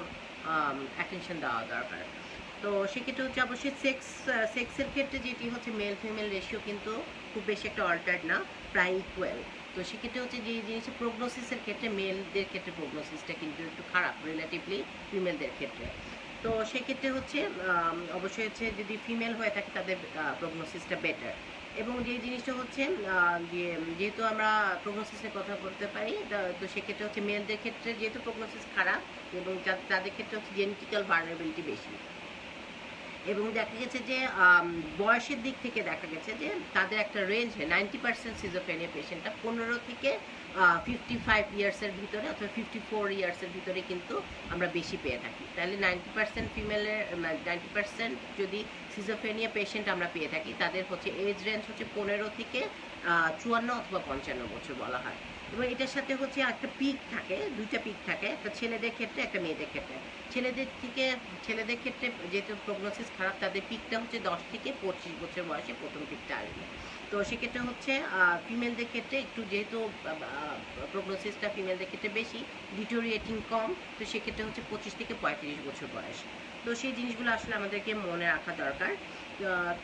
A: অ্যাটেনশন দেওয়া দরকার। তো সেক্ষেত্রে হচ্ছে অবশ্যই সেক্সের ক্ষেত্রে যেটি হচ্ছে মেল ফিমেল রেশিও কিন্তু খুব বেশি একটা অল্টার্ড না, প্রায় ইকুয়াল। তো সেক্ষেত্রে হচ্ছে যে জিনিসটা প্রগনোসিসের ক্ষেত্রে মেলদের ক্ষেত্রে প্রগনোসিসটা কিন্তু একটু খারাপ রিলেটিভলি ফিমেলদের ক্ষেত্রে। তো সেক্ষেত্রে হচ্ছে অবশ্যই হচ্ছে যদি ফিমেল হয়ে থাকে তাদের প্রগনোসিসটা বেটার। এবং যে জিনিসটা হচ্ছে যেহেতু আমরা প্রগনোসিসের কথা বলতে পারি, তো সেক্ষেত্রে হচ্ছে মেলদের ক্ষেত্রে যেহেতু প্রগনোসিস খারাপ, এবং তাদের ক্ষেত্রে হচ্ছে জেনেটিক্যাল ভালনারেবিলিটি বেশি। এবং দেখা গেছে যে বয়সের দিক থেকে দেখা গেছে যে তাদের একটা রেঞ্জ 90% সিজোফ্রেনিয়া পেশেন্টটা 15 থেকে 55 ইয়ার্সের ভিতরে অথবা 54 ইয়ার্সের ভিতরে কিন্তু আমরা বেশি পেয়ে থাকি। তাহলে 90% ফিমেলের 90% যদি সিজোফ্রেনিয়া পেশেন্ট আমরা পেয়ে থাকি, তাদের হচ্ছে এজ রেঞ্জ হচ্ছে 15 থেকে 54 অথবা 55 বছর বলা হয়। এবং এটার সাথে হচ্ছে একটা পিক থাকে, দুইটা পিক থাকে, একটা ছেলেদের ক্ষেত্রে একটা মেয়েদের ক্ষেত্রে। ছেলেদের ক্ষেত্রে যেহেতু প্রগনোসিস খারাপ, তাদের পিকটা হচ্ছে 10 থেকে 25 বছর বয়সে প্রথম পিকটা আসবে। তো সেক্ষেত্রে হচ্ছে ফিমেলদের ক্ষেত্রে একটু যেহেতু প্রগনোসিসটা ফিমেলদের ক্ষেত্রে বেশি, ডিটোরিয়েটিং কম, তো সেক্ষেত্রে হচ্ছে 25 থেকে 35 বছর বয়স। তো সেই জিনিসগুলো আসলে আমাদেরকে মনে রাখা দরকার।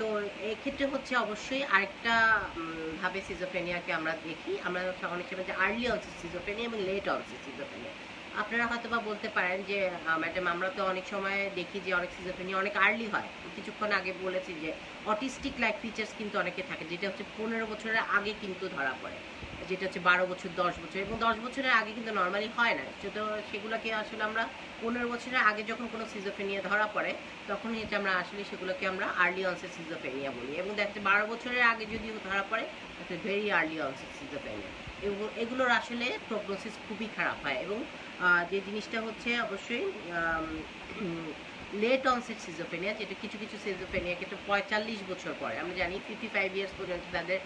A: তো এক্ষেত্রে হচ্ছে অবশ্যই আরেকটা ভাবে সিজোফ্রেনিয়াকে আমরা দেখি, আমরা অনেক সময় যে আর্লি অনসেট সিজোফ্রেনিয়া এবং লেট অনসেট সিজোফ্রেনিয়া। আপনারা হয়তো বা বলতে পারেন যে ম্যাডাম আমরা তো অনেক সময় দেখি যে অনেক সিজোফ্রেনিয়া অনেক আর্লি হয়। কিছুক্ষণ আগে বলেছি যে অটিস্টিক লাইক ফিচার্স কিন্তু অনেকে থাকে, যেটা হচ্ছে 15 বছরের আগে কিন্তু ধরা পড়ে, যেটা হচ্ছে 12 বছর 10 বছর, এবং 10 বছরের আগে কিন্তু নর্মালি হয় না। তো সেগুলোকে আসলে আমরা 15 বছরের আগে যখন কোনো সিজোফ্রেনিয়া ধরা পড়ে, তখন হচ্ছে আমরা আসলে সেগুলোকে আমরা আর্লি অনসেট সিজোফ্রেনিয়া বলি। এবং দেখতে 12 বছরের আগে যদি ধরা পড়ে, তাহলে ভেরি আর্লি অনসেট সিজোফ্রেনিয়া। এবং এগুলোর আসলে প্রগনোসিস খুবই খারাপ হয়। এবং যে জিনিসটা হচ্ছে অবশ্যই লেট অনসেট সিজোফ্রেনিয়া, যেটা কিছু কিছু সিজোফ্রেনিয়া ক্ষেত্রে 45 বছর পরে, আমরা জানি 55 ইয়ার্স পর্যন্ত তাদের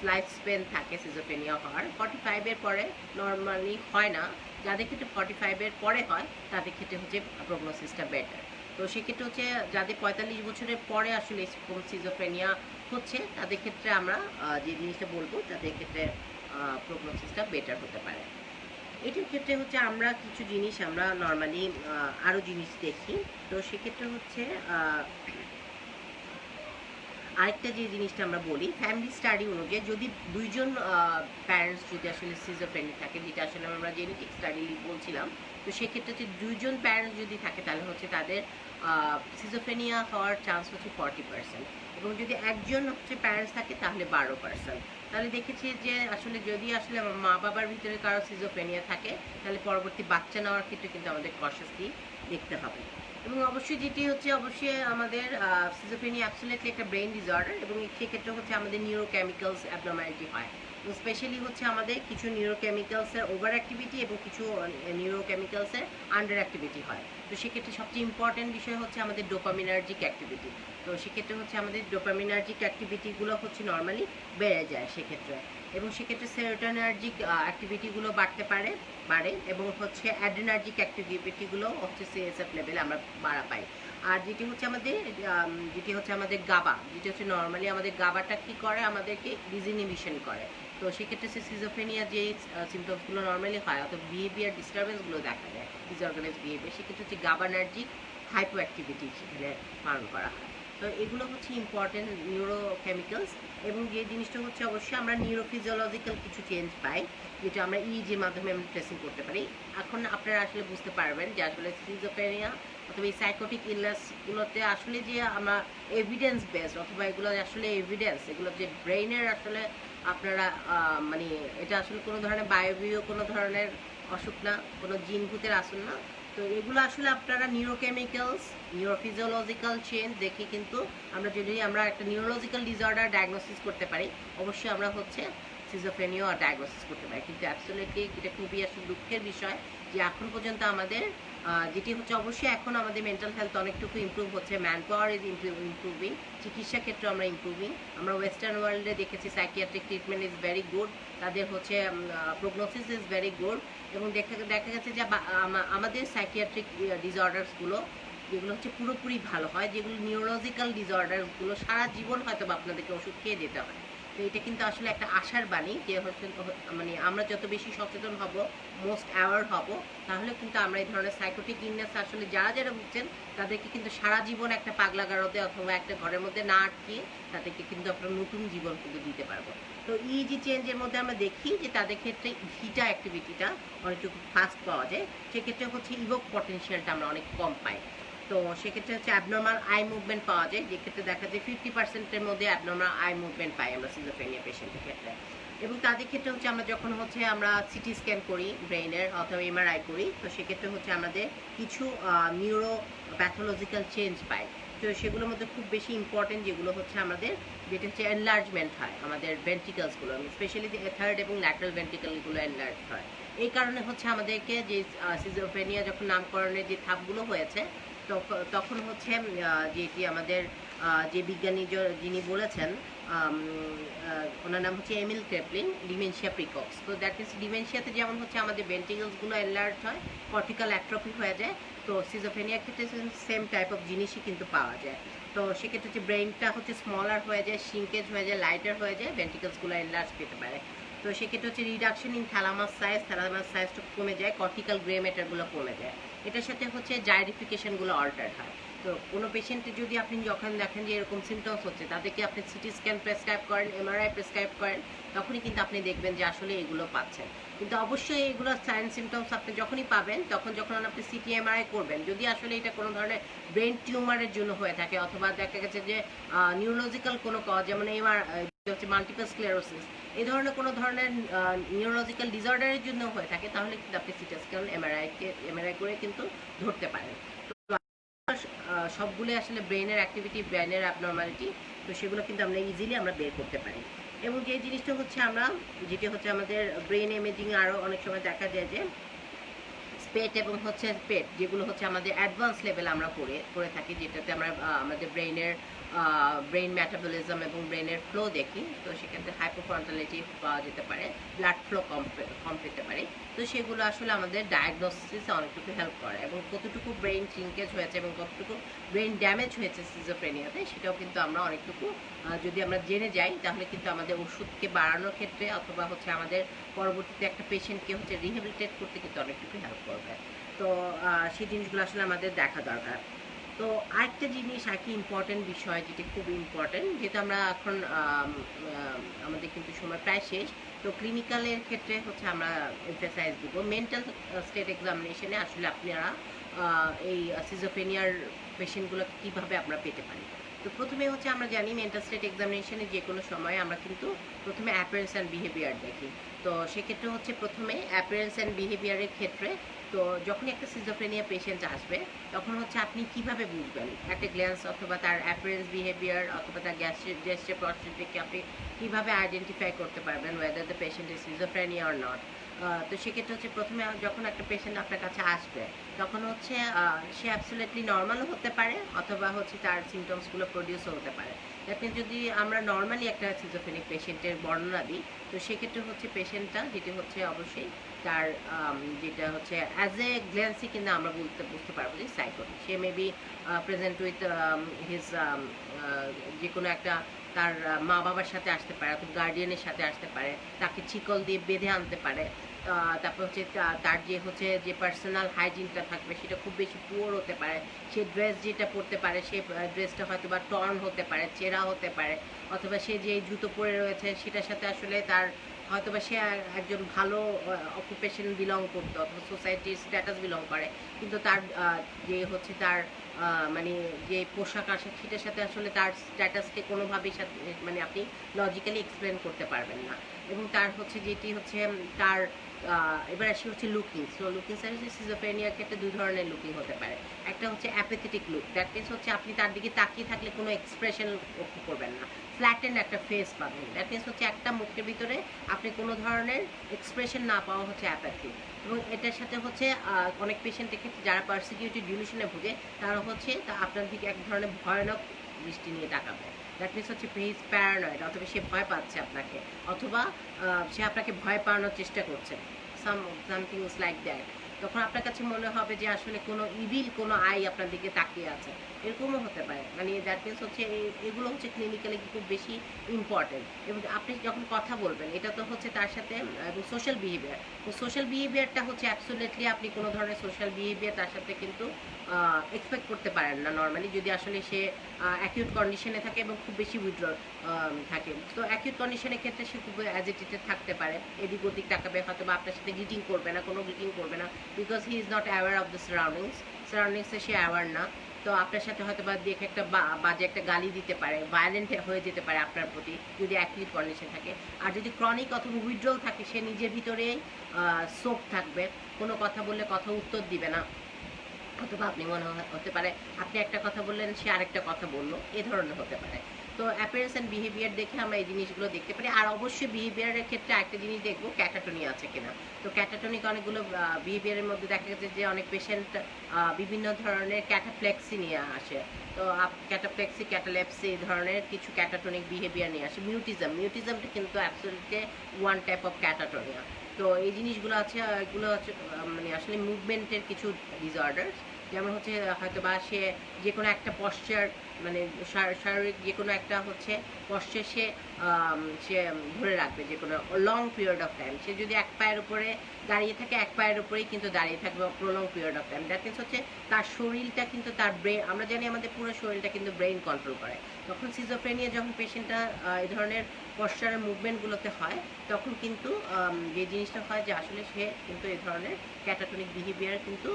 A: লাইফ স্পেন থাকে সিজোফ্রেনিয়া হওয়ার। 45 এর পরে নর্মালি হয় না, যাদের ক্ষেত্রে 45 এর পরে হয় তাদের ক্ষেত্রে হচ্ছে প্রগনোসিসটা বেটার। তো সেক্ষেত্রে হচ্ছে যাদের 45 বছরের পরে আসলে সিজোফ্রেনিয়া হচ্ছে, তাদের ক্ষেত্রে আমরা যে জিনিসটা বলবো, তাদের ক্ষেত্রে প্রগনোসিসটা বেটার হতে পারে। এটার ক্ষেত্রে হচ্ছে আমরা কিছু জিনিস আমরা নর্মালি আরও জিনিস দেখি। তো সেক্ষেত্রে হচ্ছে আরেকটা যে জিনিসটা আমরা বলি, ফ্যামিলি স্টাডি অনুযায়ী যদি দুইজন প্যারেন্টস যদি আসলে সিজোফ্রেনিক থাকে, যেটা আসলে আমরা জেনেটিক স্টাডি বলছিলাম, তো সেক্ষেত্রে হচ্ছে দুইজন প্যারেন্টস যদি থাকে, তাহলে হচ্ছে তাদের সিজোফ্রেনিয়া হওয়ার চান্স হচ্ছে 40%। এবং যদি একজন হচ্ছে প্যারেন্টস থাকে তাহলে 12%। তাহলে দেখেছি যে আসলে যদি আসলে মা বাবার ভিতরে কারো সিজোফ্রেনিয়া থাকে, তাহলে পরবর্তী বাচ্চা নেওয়ার ক্ষেত্রে কিন্তু আমাদের কশাসলি দেখতে হবে। এবং অবশ্যই যেটি হচ্ছে অবশ্যই আমাদের সিজোফ্রেনিয়া অ্যাবসলিউটলি একটা ব্রেন ডিসঅর্ডার, এবং সেক্ষেত্রে হচ্ছে আমাদের নিউরোকেমিক্যালস অ্যাবনর্মালিটি হয়। স্পেশালি হচ্ছে আমাদের কিছু নিউরোকেমিক্যালসের ওভার অ্যাক্টিভিটি এবং কিছু নিউরোকেমিক্যালসের আন্ডার অ্যাক্টিভিটি হয়। তো সেক্ষেত্রে সবচেয়ে ইম্পর্টেন্ট বিষয় হচ্ছে আমাদের ডোপামিনার্জিক অ্যাক্টিভিটি। তো সেক্ষেত্রে হচ্ছে আমাদের ডোপামিনার্জিক অ্যাক্টিভিটিগুলো হচ্ছে নর্মালি বেড়ে যায় সেক্ষেত্রে। এবং সেক্ষেত্রে সেরোটোনার্জিক অ্যাক্টিভিটিগুলো বাড়ে এবং হচ্ছে অ্যাড্রেনার্জিক অ্যাক্টিভিটিগুলো হচ্ছে সিএসএফ লেভেলে আমরা বাড়া পাই। আর যেটি হচ্ছে আমাদের গাবা, যেটি হচ্ছে নর্মালি আমাদের গাবাটা কী করে, আমাদেরকে ডিসইনহিবিশন করে। তো সেক্ষেত্রে সিজোফ্রেনিয়া যে সিমটমসগুলো নর্মালি হয়, অথবা বিহেভিয়ার ডিস্টারবেন্সগুলো দেখা যায়, ডিসঅর্গানাইজ বিহেভিয়ার, সেক্ষেত্রে হচ্ছে গাবানার্জিক হাইপো অ্যাক্টিভিটি সেখানে পালন করা হয়। তো এগুলো হচ্ছে ইম্পর্টেন্ট নিউরোকেমিক্যালস। এবং যে জিনিসটা হচ্ছে অবশ্যই আমরা নিউরোফিজিওলজিক্যাল কিছু চেঞ্জ পাই, যেটা আমরা ইইজির মাধ্যমে আমরা ট্রেসিং করতে পারি। এখন আপনারা আসলে বুঝতে পারবেন যে আসলে সিজোফ্রেনিয়া অথবা এই সাইকোটিক ইলনেসগুলোতে আসলে যে আমরা এভিডেন্স বেসড, অথবা এগুলো আসলে এভিডেন্স, এগুলো যে ব্রেইনের আসলে আপনারা মানে এটা আসলে কোনো ধরনের বায়বীয় কোনো ধরনের অসুখ না, কোনো জিন ভূতের আসুন না। তো এগুলো আসলে আপনারা নিউরোকেমিক্যালস, নিউরোফিজিওলজিক্যাল চেঞ্জ দেখে কিন্তু আমরা যদি আমরা একটা নিউরোলজিক্যাল ডিসঅর্ডার ডায়াগনোসিস করতে পারি, অবশ্যই আমরা হচ্ছে সিজোফ্রেনিয়া ডায়াগনোসিস করতে পারি। কিন্তু অ্যাবসলিউটলি এটা খুবই আসলে দুঃখের বিষয় যে এখন পর্যন্ত আমাদের যেটি হচ্ছে অবশ্যই এখন আমাদের মেন্টাল হেলথ অনেকটুকু ইমপ্রুভ হচ্ছে, ম্যান পাওয়ার ইজ ইমপ্রুভিং, চিকিৎসা ক্ষেত্রে আমরা ইমপ্রুভিং। আমরা ওয়েস্টার্ন ওয়ার্ল্ডে দেখেছি psychiatric treatment is very good, তাদের হচ্ছে প্রগনোসিস ইজ ভেরি গুড। এবং দেখা গেছে যে আমাদের সাইকিয়াট্রিক ডিসঅর্ডার্সগুলো যেগুলো হচ্ছে পুরোপুরি ভালো হয়, যেগুলো নিউরোলজিক্যাল ডিসঅর্ডারগুলো সারা জীবন হয়তো আপনাদেরকে ওষুধ খেয়ে যেতে হয়। তো এটা কিন্তু আসলে একটা আশার বাণী যে হচ্ছে মানে আমরা যত বেশি সচেতন হব, মোস্ট অ্যাওয়ার হব, তাহলে কিন্তু আমরা এই ধরনের সাইকোটিক ইলনেস আসলে যারা ভুগছেন তাদেরকে কিন্তু সারা জীবন একটা পাগলা গারদে অথবা একটা ঘরের মধ্যে না আটকিয়ে তাদেরকে কিন্তু আমরা নতুন জীবন কিন্তু দিতে পারবো। তো ইজি চেঞ্জের মধ্যে আমরা দেখি যে তাদের ক্ষেত্রে ভিটা অ্যাক্টিভিটিটা অনেকটুকু ফাস্ট পাওয়া যায়, সেক্ষেত্রে হচ্ছে ইভোক পটেনশিয়ালটা আমরা অনেক কম পাই। তো সেক্ষেত্রে হচ্ছে অ্যাবনর্মাল আই মুভমেন্ট পাওয়া যায়, যেক্ষেত্রে দেখা যায় 50%-এর মধ্যে অ্যাবনর্মাল আই মুভমেন্ট পাই আমরা সিজোফ্রেনিয়া পেশেন্টের ক্ষেত্রে। এবং তাদের ক্ষেত্রে হচ্ছে আমরা যখন হচ্ছে আমরা সিটি স্ক্যান করি ব্রেইনের অথবা এমআরআই করি, তো সেক্ষেত্রে হচ্ছে আমাদের কিছু নিউরো প্যাথোলজিক্যাল চেঞ্জ পাই। তো সেগুলোর মধ্যে খুব বেশি ইম্পর্টেন্ট যেগুলো হচ্ছে আমাদের, যেটা হচ্ছে এনলার্জমেন্ট হয় আমাদের ভেন্ট্রিকলসগুলো, স্পেশালি থার্ড এবং ল্যাটারাল ভেন্ট্রিকলগুলো এনলার্জ হয়। এই কারণে হচ্ছে আমাদেরকে যে সিজোফ্রেনিয়া যখন নামকরণের যে ধাপগুলো হয়েছে, তখন হচ্ছে যেটি আমাদের যে বিজ্ঞানী যিনি বলেছেন, ওনার নাম হচ্ছে এমিল ক্রেপলিন, ডিমেনশিয়া প্রিকক্স। তো দ্যাট মিনস ডিমেনশিয়াতে যেমন হচ্ছে আমাদের ভেন্ট্রিকলসগুলো এনলার্জ হয়, কর্টিক্যাল অ্যাট্রফি হয়ে যায়, তো সিজোফ্রেনিয়ার ক্ষেত্রে সেম টাইপ অফ জিনিসই কিন্তু পাওয়া যায়। তো সেক্ষেত্রে হচ্ছে ব্রেইনটা হচ্ছে স্মলার হয়ে যায়, শিঙ্কেজ হয়ে যায়, লাইটার হয়ে যায়, ভেন্ট্রিকলসগুলো এনলার্জ পেতে পারে। তো সেক্ষেত্রে হচ্ছে রিডাকশন ইন থ্যালামাস সাইজটা কমে যায়, কর্টিক্যাল গ্রে ম্যাটারগুলো কমে যায়। এটার সাথে হচ্ছে জাইরিফিকেশনগুলো অল্টার হয়। তো কোনো পেশেন্টের যদি আপনি যখন দেখেন যে এরকম সিমটমস হচ্ছে, তাদেরকে আপনি সিটি স্ক্যান প্রেসক্রাইব করেন, এমআরআই প্রেসক্রাইব করেন, তখনই কিন্তু আপনি দেখবেন যে আসলে এগুলো পাচ্ছেন। কিন্তু অবশ্যই এগুলো সাইন সিমটমস আপনি যখনই পাবেন, যখন আপনি সিটি এমআরআই করবেন, যদি আসলে এটা কোনো ধরনের ব্রেন টিউমারের জন্য হয়ে থাকে, অথবা দেখা গেছে যে নিউরোলজিক্যাল কোনো কজ, যেমন এমআর হচ্ছে মাল্টিপল স্ক্লেরোসিস, এই ধরনের কোনো ধরনের নিউরোলজিক্যাল ডিসঅর্ডারের জন্য হয়ে থাকে, তাহলে কিন্তু আপনি সিটি স্ক্যান এমআরআই করে কিন্তু ধরতে পারেন। সবগুলো আসলে ব্রেনের অ্যাক্টিভিটি, ব্রেনের অ্যাবনর্মালিটি, তো সেগুলো কিন্তু আমরা ইজিলি বের করতে পারি। এবং যে জিনিসটা হচ্ছে যেটি হচ্ছে আমাদের ব্রেন ইমেজিং, আরও অনেক সময় দেখা যায় যে স্পেট এবং হচ্ছে পেট, যেগুলো হচ্ছে আমাদের অ্যাডভান্স লেভেল আমরা করে থাকি, যেটাতে আমরা আমাদের ব্রেন মেটাবলিজম এবং ব্রেনের ফ্লো দেখি। তো সেক্ষেত্রে হাইপোফ্রন্টালিটি পাওয়া যেতে পারে, ব্লাড ফ্লো কম পেতে পারে। তো সেগুলো আসলে আমাদের ডায়াগনোসিসে অনেকটুকু হেল্প করে, এবং কতটুকু ব্রেন শ্রিঙ্কেজ হয়েছে এবং কতটুকু ব্রেন ড্যামেজ হয়েছে সিজোফ্রেনিয়াতে, সেটাও কিন্তু আমরা অনেকটুকু যদি আমরা জেনে যাই, তাহলে কিন্তু আমাদের ওষুধকে বাড়ানোর ক্ষেত্রে, অথবা হচ্ছে আমাদের পরবর্তীতে একটা পেশেন্টকে হচ্ছে রিহ্যাবিলিটেট করতে কিন্তু অনেকটুকু হেল্প করবে। তো সেই জিনিসগুলো আসলে আমাদের দেখা দরকার। তো আরেকটা জিনিস, আরেকটি ইম্পর্টেন্ট বিষয় যেটি খুব ইম্পর্টেন্ট, যেহেতু আমরা এখন আমাদের কিন্তু সময় প্রায় শেষ, তো ক্লিনিক্যালের ক্ষেত্রে হচ্ছে আমরা এমফেসাইজ দিব মেন্টাল স্টেট এক্সামিনেশনে আসলে আপনারা এই সিজোফ্রেনিয়ার পেশেন্টগুলোকে কীভাবে আমরা পেতে পারি। তো প্রথমে হচ্ছে আমরা জানি মেন্টাল স্টেট এক্সামিনেশনে যে কোনো সময় আমরা কিন্তু প্রথমে অ্যাপিয়ারেন্স অ্যান্ড বিহেভিয়ার দেখি। তো সেক্ষেত্রে হচ্ছে প্রথমে অ্যাপিয়ারেন্স অ্যান্ড বিহেভিয়ারের ক্ষেত্রে, তো যখনই একটা সিজোফ্রেনিয়া পেশেন্ট আসবে, তখন হচ্ছে আপনি কিভাবে বুঝবেন একটা গ্ল্যান্স, অথবা তার অ্যাপিয়ারেন্স বিহেভিয়ার, অথবা তার গেস্টার প্রসেস দেখে আপনি কীভাবে আইডেন্টিফাই করতে পারবেন whether the patient is schizophrenia or not. তো সেক্ষেত্রে হচ্ছে প্রথমে যখন একটা পেশেন্ট আপনার কাছে আসবে, তখন হচ্ছে সে অ্যাবসলিউটলি নর্মালও হতে পারে, অথবা হচ্ছে তার সিমটমসগুলো প্রডিউসও হতে পারে। দেখেন, যদি আমরা নর্মালি একটা সিজোফ্রেনিক পেশেন্টের বর্ণনা দিই, তো সেক্ষেত্রে হচ্ছে পেশেন্টটা যেটি হচ্ছে অবশ্যই তার যেটা হচ্ছে অ্যাজ এ গ্ল্যান্সি কিন্তু আমরা বুঝতে পারবো যে psychotic, say maybe present with his যে কোনো একটা, তার মা বাবার সাথে আসতে পারে, অথবা গার্ডিয়ানের সাথে আসতে পারে, তাকে চিকল দিয়ে বেঁধে আনতে পারে। তারপর হচ্ছে তার যে পার্সোনাল হাইজিনটা থাকবে সেটা খুব বেশি পুয়ার হতে পারে। সে ড্রেস যেটা পরতে পারে, সে ড্রেসটা হয়তো বা টর্ন হতে পারে, ছেঁড়া হতে পারে, অথবা সে যে জুতো পরে রয়েছে সেটার সাথে আসলে তার হয়তোবা সে একজন ভালো অকুপেশন বিলং করতো, অথবা সোসাইটির স্ট্যাটাস বিলং করে, কিন্তু তার যে হচ্ছে তার মানে যে পোশাক আশাক, সেটার সাথে আসলে তার স্ট্যাটাসকে কোনোভাবেই মানে আপনি লজিক্যালি এক্সপ্লেন করতে পারবেন না। এবং তার হচ্ছে যেটি হচ্ছে তার এবার আসি হচ্ছে লুকিং। সো লুকিং সিজোফ্রেনিয়ার ক্ষেত্রে দুই ধরনের লুকিং হতে পারে। একটা হচ্ছে অ্যাপেথেটিক লুক, দ্যাট মিনস হচ্ছে আপনি তার দিকে তাকিয়ে থাকলে কোনো এক্সপ্রেশন করবেন না, ফ্ল্যাটেন্ড একটা ফেস পাবেন। দ্যাট মিনস হচ্ছে একটা মুখের ভিতরে আপনি কোনো ধরনের এক্সপ্রেশন না পাওয়া হচ্ছে অ্যাপ্যাথি। এবং এটার সাথে হচ্ছে অনেক পেশেন্টের ক্ষেত্রে যারা পার্সিকিউটেড ডিলিউশনে ভুগে, তারা হচ্ছে আপনার দিকে এক ধরনের ভয়ানক দৃষ্টি নিয়ে তাকাবে। দ্যাট মিনস হচ্ছে হিজ প্যারানয়েড, অথবা সে ভয় পাচ্ছে আপনাকে, অথবা সে আপনাকে ভয় পাওয়ানোর চেষ্টা করছে, সামথিং ইজ লাইক দ্যাট। তখন আপনার কাছে মনে হবে যে আসলে কোনো ইভিল কোনো আই আপনার দিকে তাকিয়ে আছে, এরকমও হতে পারে। মানে দ্যাট মিনস হচ্ছে এগুলো হচ্ছে ক্লিনিক্যালি খুব বেশি ইম্পর্টেন্ট। এবং আপনি যখন কথা বলবেন, এটা তো হচ্ছে তার সাথে সোশ্যাল বিহেভিয়ার, সোশ্যাল বিহেভিয়ারটা হচ্ছে অ্যাবসোলিউটলি আপনি কোনো ধরনের সোশ্যাল বিহেভিয়ার তার সাথে কিন্তু এক্সপেক্ট করতে পারেন না নর্মালি, যদি আসলে সে অ্যাকিউট কন্ডিশনে থাকে এবং খুব বেশি উইথড্রল থাকে। তো অ্যাকিউট কন্ডিশনের ক্ষেত্রে সে খুব অ্যাজিটেটেড থাকতে পারে, এদিক ওদিক তাকাবে, হয়তো বা আপনার সাথে গ্রিটিং করবে না, কোনো গ্রিটিং করবে না, because he is not aware of the সারাউন্ডিংসে সে অ্যাওয়ার না। তো আপনার সাথে হয়তো বা দেখে একটা বাজে একটা গালি দিতে পারে, ভায়োলেন্ট হয়ে যেতে পারে আপনার প্রতি, যদি অ্যাকিউট কন্ডিশন থাকে। আর যদি ক্রনিক অথবা উইথড্রল থাকে, সে নিজের ভিতরেই সোপ থাকবে, কোনো কথা বললে কথা উত্তর দিবে না, অথবা আপনি হতে পারে আপনি একটা কথা বললেন, সে আরেকটা কথা বললো, এ ধরনের হতে পারে। তো অ্যাপিয়ারেন্স অ্যান্ড বিহেভিয়ার দেখে আমরা এই জিনিসগুলো দেখতে পারি। আর অবশ্যই বিহেভিয়ারের ক্ষেত্রে আরেকটা জিনিস দেখবো, ক্যাটাটনি আছে কিনা। তো ক্যাটাটনিক অনেকগুলো বিহেভিয়ারের মধ্যে দেখা গেছে যে অনেক পেশেন্ট বিভিন্ন ধরনের ক্যাটাফ্লেক্সি নিয়ে আসে। তো ক্যাটাফ্লেক্সি, ক্যাটালেপসি এই ধরনের কিছু ক্যাটাটনিক বিহেভিয়ার নিয়ে আসে। মিউটিজমটা কিন্তু অ্যাবসলিউটলি ওয়ান টাইপ অফ ক্যাটাটনিয়া। তো এই জিনিসগুলো আছে, এগুলো হচ্ছে মানে আসলে মুভমেন্টের কিছু ডিসঅর্ডার। যেমন হচ্ছে হয়তো বা সে যে কোনো একটা পশ্চার, মানে শারীরিক যে কোনো একটা হচ্ছে পশ্চার সে ধরে রাখবে যে কোনো লং পিরিয়ড অফ টাইম। সে যদি এক পায়ের উপরে দাঁড়িয়ে থাকে, এক পায়ের উপরেই কিন্তু দাঁড়িয়ে থাকবে prolong period of time. That means হচ্ছে তার শরীরটা কিন্তু তার ব্রেন, আমরা জানি আমাদের পুরো শরীরটা কিন্তু ব্রেন কন্ট্রোল করে। তখন সিজোফ্রেনিয়া যখন পেশেন্টটা এই ধরনের পশ্চারের মুভমেন্টগুলোতে হয়, তখন কিন্তু যে জিনিসটা হয় যে আসলে সে কিন্তু এই ধরনের ক্যাটাটনিক বিহেভিয়ার কিন্তু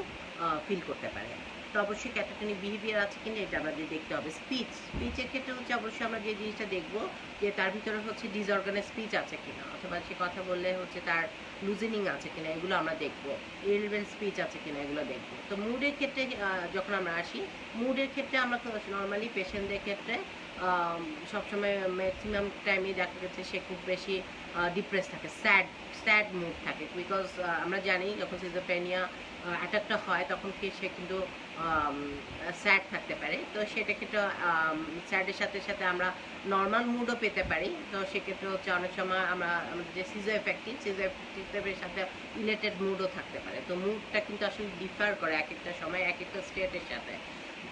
A: ফিল করতে পারে। তো অবশ্যই ক্যাটাটনিক বিহেভিয়ার আছে কিনা এটা আমাদের দেখতে হবে। স্পিচের ক্ষেত্রে হচ্ছে অবশ্যই আমরা যে জিনিসটা দেখবো যে তার ভিতরে হচ্ছে ডিসঅর্গানাইজ স্পিচ আছে কিনা, অথবা সে কথা বললে হচ্ছে তার লুজেনিং আছে কিনা, এগুলো আমরা দেখবো। ইরিলেভেন্ট স্পিচ আছে কিনা, এগুলো দেখবো। তো মুডের ক্ষেত্রে যখন আমরা আসি, মুডের ক্ষেত্রে আমরা নর্মালি পেশেন্টদের ক্ষেত্রে সবসময় ম্যাক্সিমাম টাইমে দেখা গেছে সে খুব বেশি ডিপ্রেস থাকে, স্যাড মুড থাকে। বিকজ আমরা জানি যখন সিজোফ্রেনিয়া অ্যাটাকটা হয় তখন কি সে কিন্তু স্যাড থাকতে পারে। তো সেটা ক্ষেত্রে স্যাডের সাথে সাথে আমরা নর্মাল মুডও পেতে পারি। তো সেক্ষেত্রে হচ্ছে অনেক সময় আমরা আমাদের যে সিজোএফেক্টিভের সাথে রিলেটেড মুডও থাকতে পারে। তো মুডটা কিন্তু আসলে ডিফার করে এক একটা সময় এক একটা স্টেটের সাথে।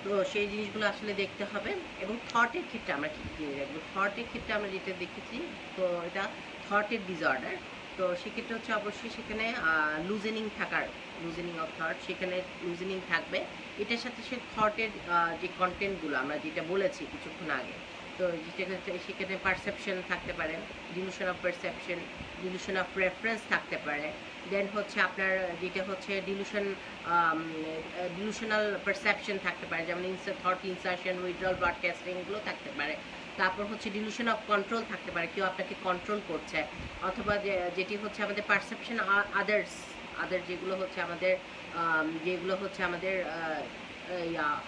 A: তো সেই জিনিসগুলো আসলে দেখতে হবে। এবং থটের ক্ষেত্রে আমরা কী কী দেখবো, থটের ক্ষেত্রে আমরা যেটা দেখেছি, তো এটা থটের ডিসঅর্ডার। তো সেক্ষেত্রে হচ্ছে অবশ্যই সেখানে লুজেনিং অফ থট, সেখানে লুজেনিং থাকবে। এটার সাথে সে থটের যে কন্টেন্টগুলো আমরা যেটা বলেছি কিছুক্ষণ আগে, তো সেখানে পারসেপশন থাকতে পারে, dilution of perception, dilution of reference থাকতে পারে। দেন হচ্ছে আপনার যেটা হচ্ছে ডিলুশনাল পারসেপশন থাকতে পারে, যেমন থট ইনসার্শন, উইথড্রল, ব্রডকাস্টিং, এগুলো থাকতে পারে। তারপর হচ্ছে ডিলুশন অফ কন্ট্রোল থাকতে পারে, কেউ আপনাকে কন্ট্রোল করছে। অথবা যেটি হচ্ছে আমাদের পারসেপশন আদার যেগুলো হচ্ছে আমাদের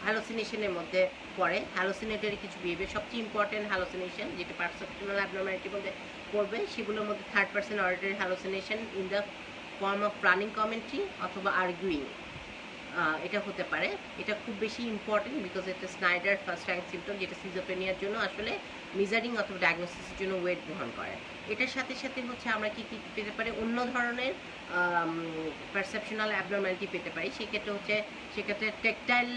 A: হ্যালোসিনেশনের মধ্যে পড়ে। হ্যালোসিনেটরি কিছু বিহেভিয়ার, সবচেয়ে ইম্পর্টেন্ট হ্যালোসিনেশন যেটা পারসেপশনাল অ্যাবনরমালিটির মধ্যে পড়বে, সেগুলোর মধ্যে third person auditory hallucination in the form of planning commentary অথবা আর্গুইং, এটা হতে পারে। এটা খুব বেশি ইম্পর্টেন্ট বিকজ এটা স্নাইডার ফার্স্ট র্যাঙ্ক সিমটম, যেটা সিজোফ্রেনিয়ার জন্য আসলে মেজারিং অথবা ডায়াগনোসিসের জন্য ওয়েট গ্রহণ করে। এটার সাথে সাথে হচ্ছে আমরা কি পেতে পারি, অন্য ধরনের পারসেপশনাল অ্যাবনরমালিটি পেতে পারি। সেক্ষেত্রে টেকটাইল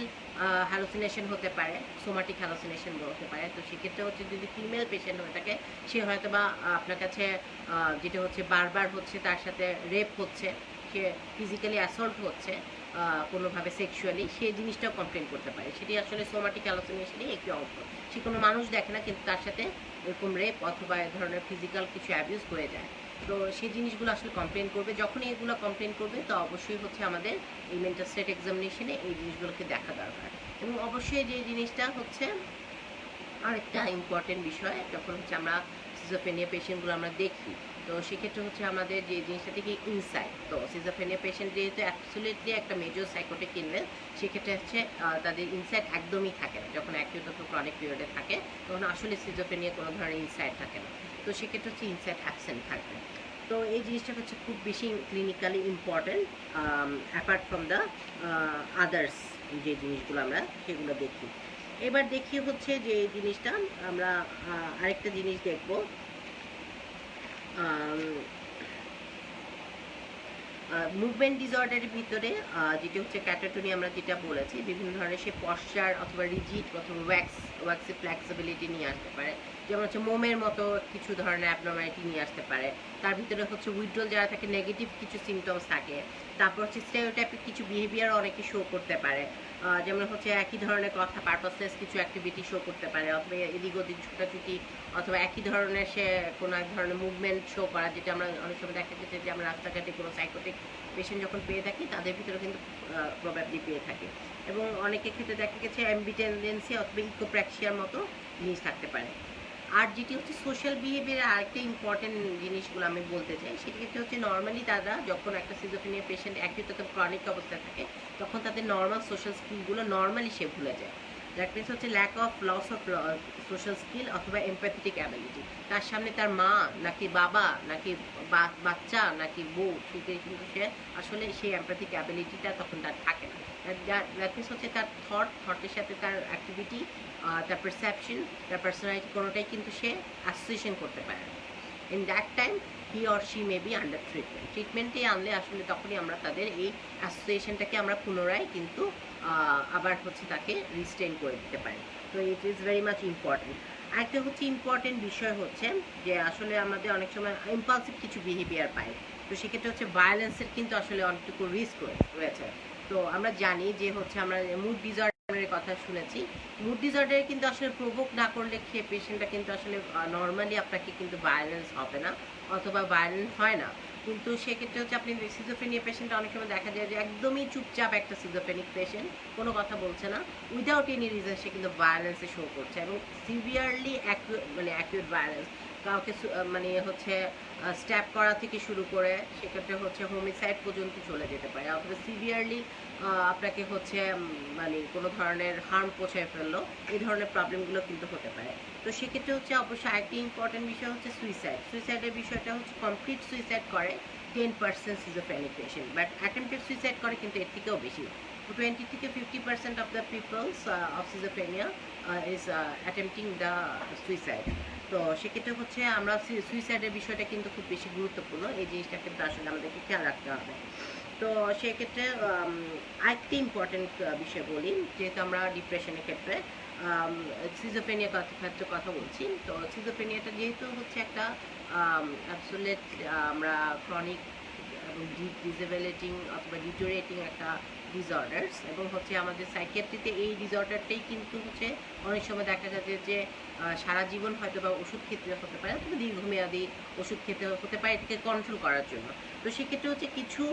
A: হ্যালোসিনেশন হতে পারে, সোমাটিক হ্যালোসিনেশন হতে পারে। তো সেক্ষেত্রে হচ্ছে যদি ফিমেল পেশেন্ট হয়ে থাকে, সে হয়তো বা আপনার কাছে যেটা হচ্ছে বারবার হচ্ছে তার সাথে রেপ হচ্ছে, সে ফিজিক্যালি অ্যাসল্ট হচ্ছে কোনোভাবে সেক্সুয়ালি, সেই জিনিসটাও কমপ্লেন করতে পারে। সেটি আসলে সোমাটিক হ্যালোসিনেশনই একটি অংশ। সে কোনো মানুষ দেখে না, কিন্তু তার সাথে এরকম রেপ অথবা এ ধরনের ফিজিক্যাল কিছু অ্যাবিউজ হয়ে যায়। তো সেই জিনিসগুলো আসলে কমপ্লেন করবে। যখনই এগুলো কমপ্লেন করবে, তো অবশ্যই হচ্ছে আমাদের এই মেন্টাল স্টেট এক্সামিনেশনে এই জিনিসগুলোকে দেখা দরকার। এবং অবশ্যই যে জিনিসটা হচ্ছে আরেকটা ইম্পর্টেন্ট বিষয়, যখন হচ্ছে আমরা সিজোফ্রেনিয়া পেশেন্টগুলো আমরা দেখি, তো সেক্ষেত্রে হচ্ছে আমাদের যে জিনিসটা থেকে ইনসাইট, তো সিজোফ্রেনিয়া পেশেন্ট যেহেতু অ্যাবসলিউটলি একটা মেজর সাইকোটিক ইলনেস, সেক্ষেত্রে হচ্ছে তাদের ইনসাইট একদমই থাকে না। যখন অ্যাকিউট অথবা ক্রনিক পিরিয়ডে থাকে, তখন আসলে সিজোফ্রেনিয়া কোনো ধরনের ইনসাইট থাকে না। তো সেক্ষেত্রে হচ্ছে ইনসাইট অ্যাবসেন্ট থাকবে। তো এই জিনিসটা হচ্ছে খুব বেশি clinically important, apart from the others যে জিনিসগুলো আমরা সেগুলো দেখি। এবার দেখি হচ্ছে যে এই জিনিসটা আমরা আরেকটা জিনিস দেখব, মুভমেন্ট ডিসঅর্ডারের ভিতরে যেটা হচ্ছে ক্যাটাটনি, আমরা যেটা বলেছি বিভিন্ন ধরনের সে পশ্চার অথবা রিজিড অথবা ওয়াক্সি ফ্লেক্সিবিলিটি নিয়ে আসতে পারে। যেমন হচ্ছে মোমের মতো কিছু ধরনের অ্যাবনরমালিটি নিয়ে আসতে পারে। তার ভিতরে হচ্ছে উইথড্রল যারা থাকে, নেগেটিভ কিছু সিমটমস থাকে। তারপর হচ্ছে স্টেরিওটাইপিক কিছু বিহেভিয়ার অনেকে শো করতে পারে, যেমন হচ্ছে একই ধরনের কথা, পারপাসলেস কিছু অ্যাক্টিভিটি শো করতে পারে, অথবা এদিক ওদিক ছুটাছুটি, অথবা একই ধরনের সে কোনো এক ধরনের মুভমেন্ট শো করা, যেটা আমরা অনেক সময় দেখা গেছে যে আমরা রাস্তাঘাটে কোনো সাইকোটিক পেশেন্ট যখন পেয়ে থাকি, তাদের ভিতরে কিন্তু প্রবাবলি পেয়ে থাকি। এবং অনেকের ক্ষেত্রে দেখা গেছে অ্যাম্বিটেন্ডেন্সি অথবা ইকোপ্র্যাক্সিয়ার মতো জিনিস থাকতে পারে। আর যেটি হচ্ছে সোশ্যাল বিহেভিয়ার আরেকটা ইম্পর্টেন্ট জিনিসগুলো আমি বলতে চাই, সেক্ষেত্রে হচ্ছে নর্মালি তারা যখন একটা সিজোফ্রেনিয়া পেশেন্ট অ্যাকিউট অথবা ক্রনিক অবস্থায় থাকে, তখন তাদের নর্মাল সোশ্যাল স্কিলগুলো নর্মালি সে ভুলে যায়। দ্যাট মিনস হচ্ছে lack of loss of social skill অথবা এমপ্যাথেটিক অ্যাবিলিটি। তার সামনে তার মা নাকি বাবা নাকি বাচ্চা নাকি বউ, সেটা কিন্তু সে আসলে সেই এমপ্যাথিক অ্যাবিলিটিটা তখন তার থাকে না। দ্যাট মিনস হচ্ছে তার থটের সাথে তার অ্যাক্টিভিটি, তার পারসেপশন, তার পার্সোনালিটি কোনোটাই কিন্তু সে অ্যাসোসিয়েশন করতে পারে না। In that time he or she may be under ট্রিটমেন্টে আনলে আসলে তখনই আমরা তাদের এই অ্যাসোসিয়েশনটাকে আমরা পুনরায় কিন্তু আবার হচ্ছে তাকে রিস্টেন করে দিতে পারি। তো it is very much important. আরেকটা হচ্ছে ইম্পর্টেন্ট বিষয় হচ্ছে যে আসলে আমাদের অনেক সময় ইম্পালসিভ কিছু বিহেভিয়ার পাই, তো সেক্ষেত্রে হচ্ছে ভায়োলেন্সের কিন্তু আসলে অনেকটুকু রিস্ক রয়েছে। তো আমরা জানি যে হচ্ছে আমরা মুড ডিসঅর্ডারের কথা শুনেছি। মুড ডিসঅর্ডারে কিন্তু আসলে প্রভোক না করলে পেশেন্টটা কিন্তু আসলে নর্মালি আপনাকে কিন্তু ভায়োলেন্স হবে না অথবা ভায়োলেন্ট হয় না। কিন্তু সেক্ষেত্রে হচ্ছে আপনি সিজোফ্রেনিয়া পেশেন্টটা অনেক সময় দেখা যায় যে একদমই চুপচাপ একটা সিজোফ্রেনিক পেশেন্ট, কোনো কথা বলছে না, উইদাউট এনি রিজন সে কিন্তু ভায়োলেন্সে শো করছে এবং সিভিয়ারলি অ্যাকিউট ভায়োলেন্স, কাউকে মানে হচ্ছে স্ট্যাপ করা থেকে শুরু করে সেক্ষেত্রে হচ্ছে হোমিসাইড পর্যন্ত চলে যেতে পারে, অথবা সিভিয়ারলি আপনাকে হচ্ছে মানে কোনো ধরনের হার্ম পৌঁছায় ফেললো, এই ধরনের প্রবলেমগুলো কিন্তু হতে পারে। তো সেক্ষেত্রে হচ্ছে অবশ্যই আরেকটি ইম্পর্টেন্ট বিষয় হচ্ছে সুইসাইডের বিষয়টা হচ্ছে কমপ্লিট সুইসাইড করে 10% schizophrenic patient, but attempted suicide করে কিন্তু এর থেকেও বেশি। 20 থেকে 50% of the peoples of schizophrenia is attempting the suicide. তো সেক্ষেত্রে হচ্ছে আমরা সুইসাইডের বিষয়টা কিন্তু খুব বেশি গুরুত্বপূর্ণ, এই জিনিসটা কিন্তু আসলে আমাদেরকে খেয়াল রাখতে হবে। তো সেক্ষেত্রে আরেকটি ইম্পর্টেন্ট বিষয় বলি, যেহেতু আমরা ডিপ্রেশনের ক্ষেত্রে সিজোফ্রেনিয়ার ক্ষেত্রে কথা বলছি। তো সিজোফ্রেনিয়াটা যেহেতু হচ্ছে একটা অ্যাবসোলেট আমরা ক্রনিক এবং ডিপ ডিসেবিলিটিং অথবা ডিটোরিয়েটিং একটা ডিসঅর্ডার্স, এবং হচ্ছে আমাদের সাইকিয়াট্রিতে এই ডিসঅর্ডারটাই কিন্তু হচ্ছে অনেক সময় দেখা যাচ্ছে যে সারা জীবন হয়তো বা ওষুধ খেতে হতে পারে অথবা দীর্ঘমেয়াদী ওষুধ খেতে হতে পারে এটাকে কন্ট্রোল করার জন্য। তো সেক্ষেত্রে হচ্ছে কিছু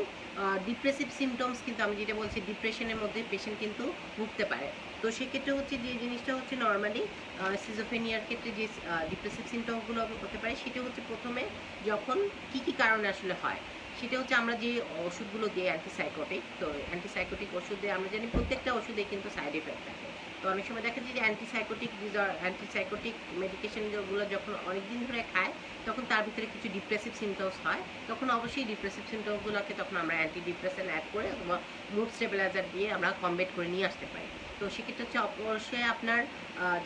A: ডিপ্রেসিভ সিমটমস কিন্তু আমি যেটা বলছি ডিপ্রেশনের মধ্যে পেশেন্ট কিন্তু ভুগতে পারে। তো সেক্ষেত্রে হচ্ছে যে জিনিসটা হচ্ছে নর্মালি সিজোফ্রেনিয়ার ক্ষেত্রে যে ডিপ্রেসিভ সিমটমগুলো হতে পারে, সেটা হচ্ছে প্রথমে যখন কী কারণে আসলে হয়, সেটা হচ্ছে আমরা যে ওষুধগুলো দিই অ্যান্টিসাইকোটিক, তো অ্যান্টিসাইকোটিক ওষুধে আমরা জানি প্রত্যেকটা ওষুধে কিন্তু সাইড এফেক্ট থাকে। তো অনেক সময় দেখা যায় যে অ্যান্টিসাইকোটিক মেডিকেশনগুলো যখন অনেক দিন ধরে খায় তখন তার ভিতরে কিছু ডিপ্রেসিভ সিমটমস হয়, তখন অবশ্যই ডিপ্রেসিভ সিমটমগুলোকে তখন আমরা অ্যান্টি ডিপ্রেসেন্ট অ্যাড করে অথবা মুড স্টেবিলাইজার দিয়ে আমরা কমবেট করে নিয়ে আসতে পারি। তো সেক্ষেত্রে হচ্ছে অবশ্যই আপনার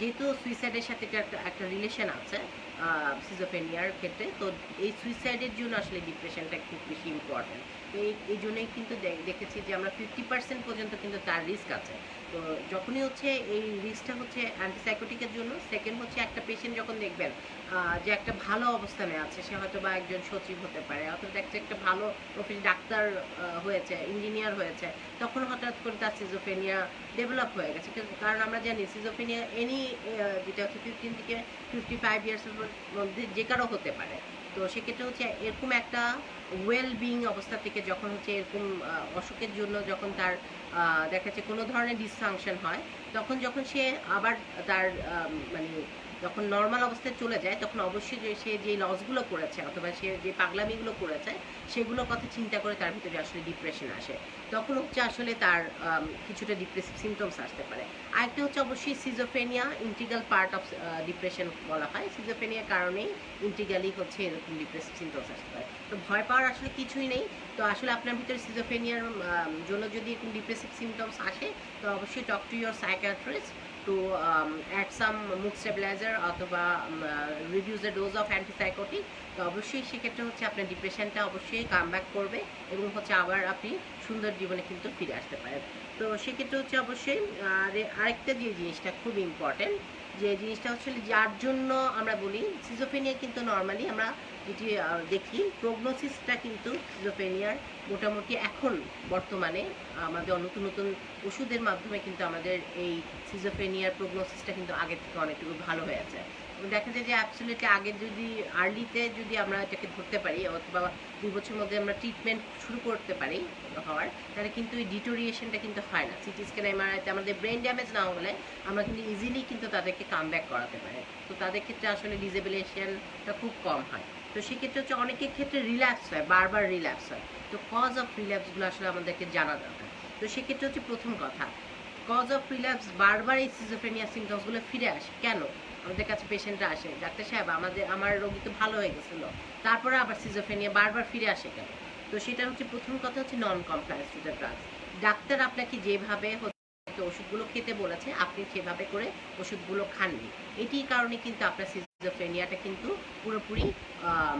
A: যেহেতু সুইসাইডের সাথে একটা রিলেশন আছে সিজোফ্রেনিয়ার ক্ষেত্রে, তো এই সুইসাইডের জন্য আসলে ডিপ্রেশনটা খুব বেশি ইম্পর্টেন্ট। তো এই জন্যই কিন্তু দেখেছি যে আমরা 50% পর্যন্ত কিন্তু তার রিস্ক আছে। তো যখনই হচ্ছে এই রিস্কটা হচ্ছে অ্যান্টিসাইকোটিকের জন্য, সেকেন্ড হচ্ছে একটা পেশেন্ট যখন দেখবেন যে একটা ভালো অবস্থানে আছে, সে হয়তো বা একজন সচিব হতে পারে অথবা দেখছে একটা ভালো ডাক্তার হয়েছে, ইঞ্জিনিয়ার হয়েছে, তখন হঠাৎ করে তার সিজোফ্রেনিয়া ডেভেলপ হয়ে গেছে। কারণ আমরা জানি সিজোফ্রেনিয়া যেটা হচ্ছে 15 থেকে 55 ইয়ার্সের মধ্যে যে কারো হতে পারে। তো সেক্ষেত্রে হচ্ছে এরকম একটা ওয়েলবিং অবস্থা থেকে যখন হচ্ছে এরকম অসুখের জন্য যখন তার দেখা যাচ্ছে কোনো ধরনের ডিসফাংশন হয়, তখন যখন সে আবার তার মানে যখন নর্মাল অবস্থায় চলে যায়, তখন অবশ্যই যে সে যে লসগুলো করেছে অথবা সে যে পাগলামিগুলো করেছে সেগুলোর কথা চিন্তা করে তার ভিতরে আসলে ডিপ্রেশন আসে, তখন হচ্ছে আসলে তার কিছুটা ডিপ্রেসিভ সিমটমস আসতে পারে। আরেকটা হচ্ছে অবশ্যই schizophrenia integral part of depression বলা হয়, সিজোফ্রেনিয়ার কারণেই ইন্টিগ্রালি হচ্ছে এরকম ডিপ্রেসিভ সিমটমস আসতে পারে। তো ভয় পাওয়ার আসলে কিছুই নেই। তো আসলে আপনার ভিতরে সিজোফ্রেনিয়ার জন্য যদি এরকম ডিপ্রেসিভ সিমটমস আসে, তো অবশ্যই talk to your psychiatrist to add some mood stabilizer অথবা reduce the dose of antipsychotic। তো অবশ্যই সেক্ষেত্রে হচ্ছে আপনার ডিপ্রেশনটা অবশ্যই কাম ব্যাক করবে এবং হচ্ছে আবার আপনি সুন্দর জীবনে কিন্তু ফিরে আসতে পারেন। তো সেক্ষেত্রে হচ্ছে অবশ্যই আরেকটা যে জিনিসটা খুব ইম্পর্টেন্ট, যে জিনিসটা হচ্ছে যার জন্য আমরা বলি সিজোফ্রেনিয়া কিন্তু নর্মালি আমরা যেটি দেখি প্রগনোসিসটা কিন্তু সিজোফ্রেনিয়ার মোটামুটি এখন বর্তমানে আমাদের নতুন নতুন ওষুধের মাধ্যমে কিন্তু আমাদের এই সিজোফ্রেনিয়ার প্রগনোসিসটা কিন্তু আগের থেকে অনেকটুকু ভালো হয়ে আছে। দেখা যায় যে অ্যাবসলিউটলি আগে যদি আর্লিতে যদি আমরা এটাকে ধরতে পারি অথবা 2 বছরের মধ্যে আমরা ট্রিটমেন্ট শুরু করতে পারি হওয়ার, তাহলে কিন্তু এই ডিটোরিয়েশনটা কিন্তু হয় না। সিটি স্ক্যান এমআরআইতে আমাদের ব্রেন ড্যামেজ না হলে আমরা কিন্তু ইজিলি কিন্তু তাদেরকে কাম ব্যাক করাতে পারি। তো তাদের ক্ষেত্রে আসলে ডিসেবিলেশনটা খুব কম হয়। তো সেক্ষেত্রে হচ্ছে অনেকের ক্ষেত্রে রিল্যাপস হয়, বারবার রিল্যাপস হয়। তো কজ অফ রিল্যাপসগুলো আসলে আমাদেরকে জানা দরকার। তো সেক্ষেত্রে হচ্ছে প্রথম কথা, কজ অফ রিল্যাপস, বারবার এই সিজোফ্রেনিয়া সিমটমসগুলো ফিরে আসে কেন? আমাদের কাছে পেশেন্টরা আসে, ডাক্তার সাহেব আমার রোগী তো ভালো হয়ে গেছিলো, তারপরে আবার সিজোফ্রেনিয়া বারবার ফিরে আসে কেন? তো সেটা হচ্ছে প্রথম কথা হচ্ছে নন compliance to the drugs. Doctor আপনাকে যেভাবে ওষুধগুলো খেতে বলেছে আপনি সেভাবে করে ওষুধগুলো খাননি, এটির কারণে কিন্তু আপনার সিজোফ্রেনিয়াটা কিন্তু পুরোপুরি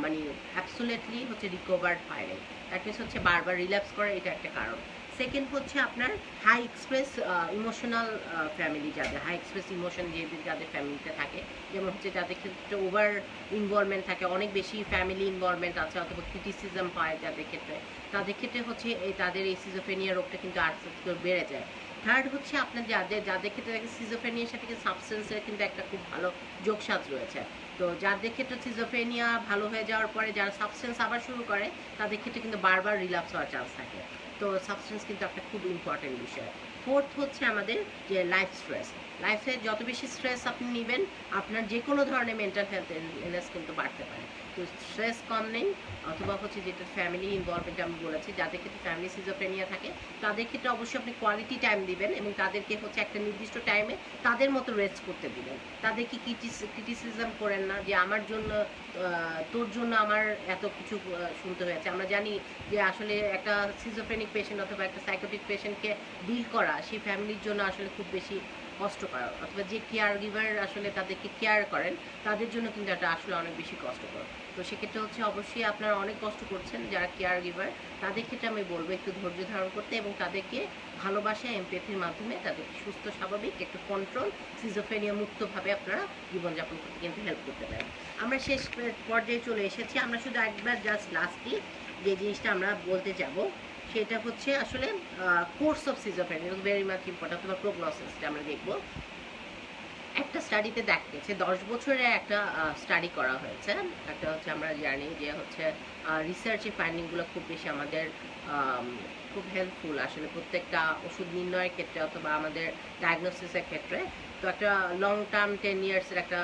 A: মানে অ্যাবসোলিউটলি হচ্ছে রিকভার্ড হয় নাই। দ্যাট মিনস হচ্ছে বারবার রিল্যাপস করে, এটা একটা কারণ। সেকেন্ড হচ্ছে আপনার হাই এক্সপ্রেস ইমোশনাল ফ্যামিলি, যাদের হাই এক্সপ্রেস ইমোশন যাদের ফ্যামিলিতে থাকে, যেমন হচ্ছে যাদের ক্ষেত্রে ওভার ইনভলভমেন্ট থাকে, অনেক বেশি ফ্যামিলি ইনভলভমেন্ট আছে অথবা ক্রিটিসিজম পায় তাদের ক্ষেত্রে হচ্ছে তাদের এই সিজোফ্রেনিয়া রোগটা কিন্তু আস্তে আস্তে বেড়ে যায়। থার্ড হচ্ছে আপনার যাদের ক্ষেত্রে সিজোফ্রেনিয়ার সাথে কিন্তু সাবস্টেন্সের কিন্তু একটা খুব ভালো যোগসাজ রয়েছে। তো যাদের ক্ষেত্রে সিজোফ্রেনিয়া ভালো হয়ে যাওয়ার পরে যারা সাবস্টেন্স আবার শুরু করে তাদের ক্ষেত্রে কিন্তু বারবার রিল্যাপস হওয়ার চান্স থাকে। তো সাবস্টেন্স কিন্তু একটা খুব ইম্পর্টেন্ট বিষয়। ফোর্থ হচ্ছে আমাদের যে লাইফ স্ট্রেস। লাইফে যত বেশি স্ট্রেস আপনি নেবেন, আপনার যে কোনো ধরনের মেন্টাল হেলথ ইলনেস কিন্তু বাড়তে পারে। তো স্ট্রেস কম নেই অথবা হচ্ছে যেটা ফ্যামিলি ইনভলভমেন্ট আমি বলেছি, যাদের ক্ষেত্রে ফ্যামিলি সিজোফ্রেনিয়া থাকে তাদের ক্ষেত্রে অবশ্যই আপনি কোয়ালিটি টাইম দিবেন এবং তাদেরকে হচ্ছে একটা নির্দিষ্ট টাইমে তাদের মতো রেস্ট করতে দিবেন। তাদেরকে ক্রিটিসিজম করেন না যে আমার জন্য তোর জন্য আমার এত কিছু শুনতে হয়েছে। আমরা জানি যে আসলে একটা সিজোফ্রেনিক পেশেন্ট অথবা একটা সাইকোটিক পেশেন্টকে ডিল করা সেই ফ্যামিলির জন্য আসলে খুব বেশি কষ্টকর, অথবা যে কেয়ার গিভার আসলে তাদেরকে কেয়ার করেন তাদের জন্য কিন্তু এটা আসলে অনেক বেশি কষ্টকর। তো সেক্ষেত্রে হচ্ছে অবশ্যই আপনারা অনেক কষ্ট করছেন যারা কেয়ার গিভার, তাদের ক্ষেত্রে আমি বলবো একটু ধৈর্য ধারণ করতে এবং তাদেরকে ভালোবাসা এমপ্যাথির মাধ্যমে তাদেরকে সুস্থ স্বাভাবিক একটু কন্ট্রোল সিজোফ্রেনিয়া মুক্তভাবে আপনারা জীবনযাপন করতে কিন্তু হেল্প করতে পারেন। আমরা শেষ পর্যায়ে চলে এসেছি। আমরা শুধু একবার জাস্ট লাস্টলি যে জিনিসটা আমরা বলতে যাব সেটা হচ্ছে আসলে course of schizophrenia very much important, অথবা প্রোগনোসিসটা আমরা দেখব। একটা স্টাডিতে দেখা গেছে 10 বছরের একটা স্টাডি করা হয়েছে। একটা হচ্ছে আমরা জানি যে হচ্ছে রিসার্চের ফাইন্ডিংগুলো খুব বেশি আমাদের খুব হেল্পফুল আসলে প্রত্যেকটা ওষুধ নির্ণয়ের ক্ষেত্রে অথবা আমাদের ডায়াগনোসিসের ক্ষেত্রে। তো একটা লং টার্ম 10 ইয়ার্সের একটা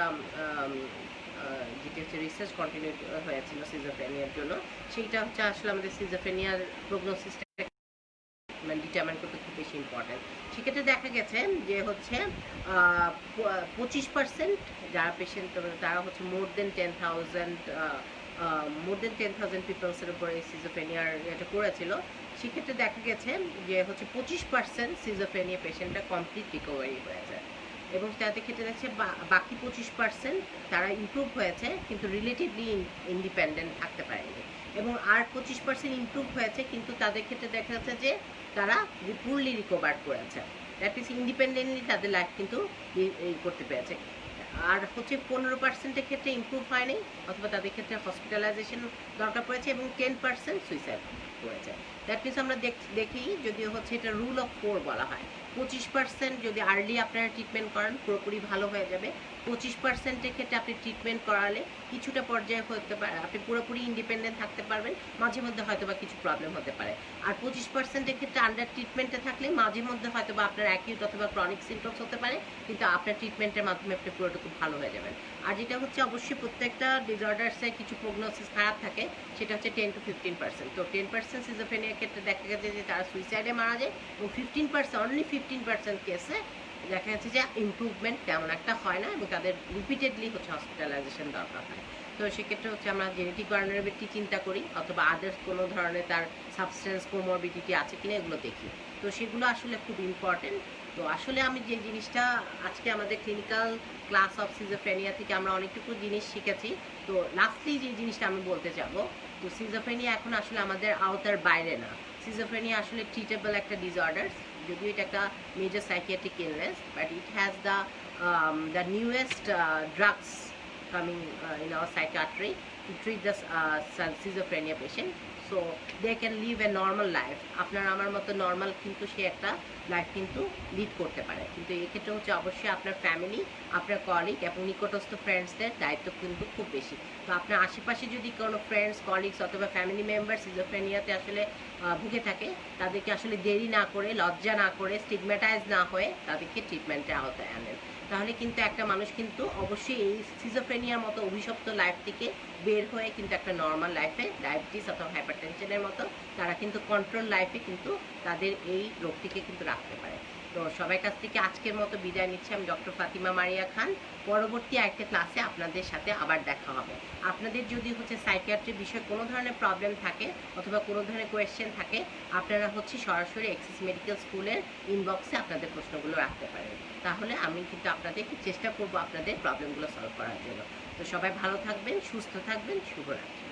A: যেটা হচ্ছে রিসার্চ কন্টিনিউ হয়েছিল সিজোফ্রেনিয়ার জন্য, সেইটা হচ্ছে আসলে আমাদের সিজোফ্রেনিয়ার প্রোগনোসিসটা মানে ডিটারমাইন করতে খুব বেশি ইম্পর্টেন্ট। সেক্ষেত্রে দেখা গেছে যে হচ্ছে 25% যারা পেশেন্ট তারা হচ্ছে মোর দেন 10,000 পিপলসের উপরে সিজোফ্রেনিয়ার এটা করেছিল। সেক্ষেত্রে দেখা গেছে যে হচ্ছে 25% সিজোফ্রেনিয়া পেশেন্টটা কমপ্লিট রিকভারি হয়েছে এবং তাদের ক্ষেত্রে দেখছে বাকি 25% তারা ইমপ্রুভ হয়েছে কিন্তু রিলেটিভলি ইন্ডিপেন্ডেন্ট থাকতে পারেনি, এবং আর 25% ইমপ্রুভ হয়েছে কিন্তু তাদের ক্ষেত্রে দেখা যাচ্ছে যে তারা ফুললি রিকভার করেছে। দ্যাট মিনস ইন্ডিপেন্ডেন্টলি তাদের লাইফ কিন্তু করতে পেরেছে। আর হচ্ছে 15%-এর ক্ষেত্রে ইমপ্রুভ হয়নি অথবা তাদের ক্ষেত্রে হসপিটালাইজেশন দরকার পড়েছে এবং 10% সুইসাইড করেছে। দ্যাট মিনস আমরা দেখি যদিও হচ্ছে এটা রুল অফ 4 বলা হয়। 25% যদি আর্লি আপনারা ট্রিটমেন্ট করেন পুরোপুরি ভালো হয়ে যাবে। 25%-এর ক্ষেত্রে আপনি ট্রিটমেন্ট করালে কিছুটা পর্যায়ে হতে পারে আপনি পুরোপুরি ইন্ডিপেন্ডেন্ট থাকতে পারবেন, মাঝে মধ্যে হয়তো বা কিছু প্রবলেম হতে পারে। আর 25%-এর ক্ষেত্রে আন্ডার ট্রিটমেন্টে থাকলে মাঝে মধ্যে হয়তো বা আপনার অ্যাকিউট অথবা ক্রনিক সিমটমস হতে পারে, কিন্তু আপনার ট্রিটমেন্টের মাধ্যমে আপনি পুরোটুকু ভালো হয়ে যাবেন। আর যেটা হচ্ছে অবশ্যই প্রত্যেকটা ডিসঅর্ডার্সে কিছু প্রগনোসিস খারাপ থাকে, সেটা হচ্ছে 10 to 15%। তো 10% সিজোফ্রেনিয়ার ক্ষেত্রে দেখা গেছে যে তারা সুইসাইডে মারা যায় এবং 15% অনলি 15% কেসে দেখা যাচ্ছে যে ইমপ্রুভমেন্ট তেমন একটা হয় না এবং তাদের রিপিটেডলি হচ্ছে হসপিটালাইজেশন দরকার হয়। তো সেক্ষেত্রে হচ্ছে আমরা জেনেটিক ভালনারেবিলিটি চিন্তা করি অথবা আদার্স কোনো ধরনের তার সাবস্টেন্স কোমরবিডিটি আছে কিনা এগুলো দেখি। তো সেগুলো আসলে খুব ইম্পর্টেন্ট। তো আসলে আমি যে জিনিসটা আজকে আমাদের ক্লিনিক্যাল ক্লাস অফ সিজোফ্রেনিয়া থেকে আমরা অনেকটুকু জিনিস শিখেছি। তো লাস্টলি যে জিনিসটা আমি বলতে চাবো, তো সিজোফ্রেনিয়া এখন আসলে আমাদের আওতার বাইরে না। সিজোফ্রেনিয়া আসলে ট্রিটেবল একটা ডিসঅর্ডার, যদিও এটা একটা major psychiatric illness, but it has the newest drugs coming in our psychiatry to treat the schizophrenia patient. So they can live a normal life. আপনার আমার মতো নর্মাল কিন্তু সে একটা লাইফ কিন্তু লিড করতে পারে, কিন্তু এক্ষেত্রে হচ্ছে অবশ্যই আপনার ফ্যামিলি, আপনার কলিগ এবং নিকটস্থ ফ্রেন্ডসদের দায়িত্ব কিন্তু খুব বেশি। তো আপনার আশেপাশে যদি কোনো ফ্রেন্ডস, কলিগস অথবা ফ্যামিলি মেম্বার সিজোফ্রেনিয়াতে আসলে ভুগে থাকে, তাদেরকে আসলে দেরি না করে, লজ্জা না করে, স্টিগম্যাটাইজ না হয়ে তাদেরকে ট্রিটমেন্টের আওতায় আনেন। তাহলে কিন্তু একটা মানুষ কিন্তু অবশ্যই এই সিজোফ্রেনিয়ার মতো অভিশপ্ত লাইফ থেকে বের হয়ে কিন্তু একটা নর্মাল লাইফে, ডায়াবেটিস অথবা হাইপারটেনশনের মতো তারা কিন্তু কন্ট্রোল লাইফে কিন্তু তাদের এই রোগটিকে কিন্তু রাখতে পারে। তো সবার কাছ থেকে আজকের মতো বিদায় নিচ্ছি। আমি ডক্টর ফাতিমা মারিয়া খান। পরবর্তী আরেকটা ক্লাসে আপনাদের সাথে আবার দেখা হবে। আপনাদের যদি হচ্ছে সাইকিয়াট্রি বিষয়ে কোনো ধরনের প্রবলেম থাকে অথবা কোনো ধরনের কোয়েশ্চেন থাকে, আপনারা হচ্ছে সরাসরি এক্সিস মেডিকেল স্কুলের ইনবক্সে আপনাদের প্রশ্নগুলো রাখতে পারেন। তাহলে আমি কিন্তু আপনাদের চেষ্টা করব আপনাদের প্রবলেমগুলো সলভ করার জন্য। তো সবাই ভালো থাকবেন, সুস্থ থাকবেন। শুভরাত্রি।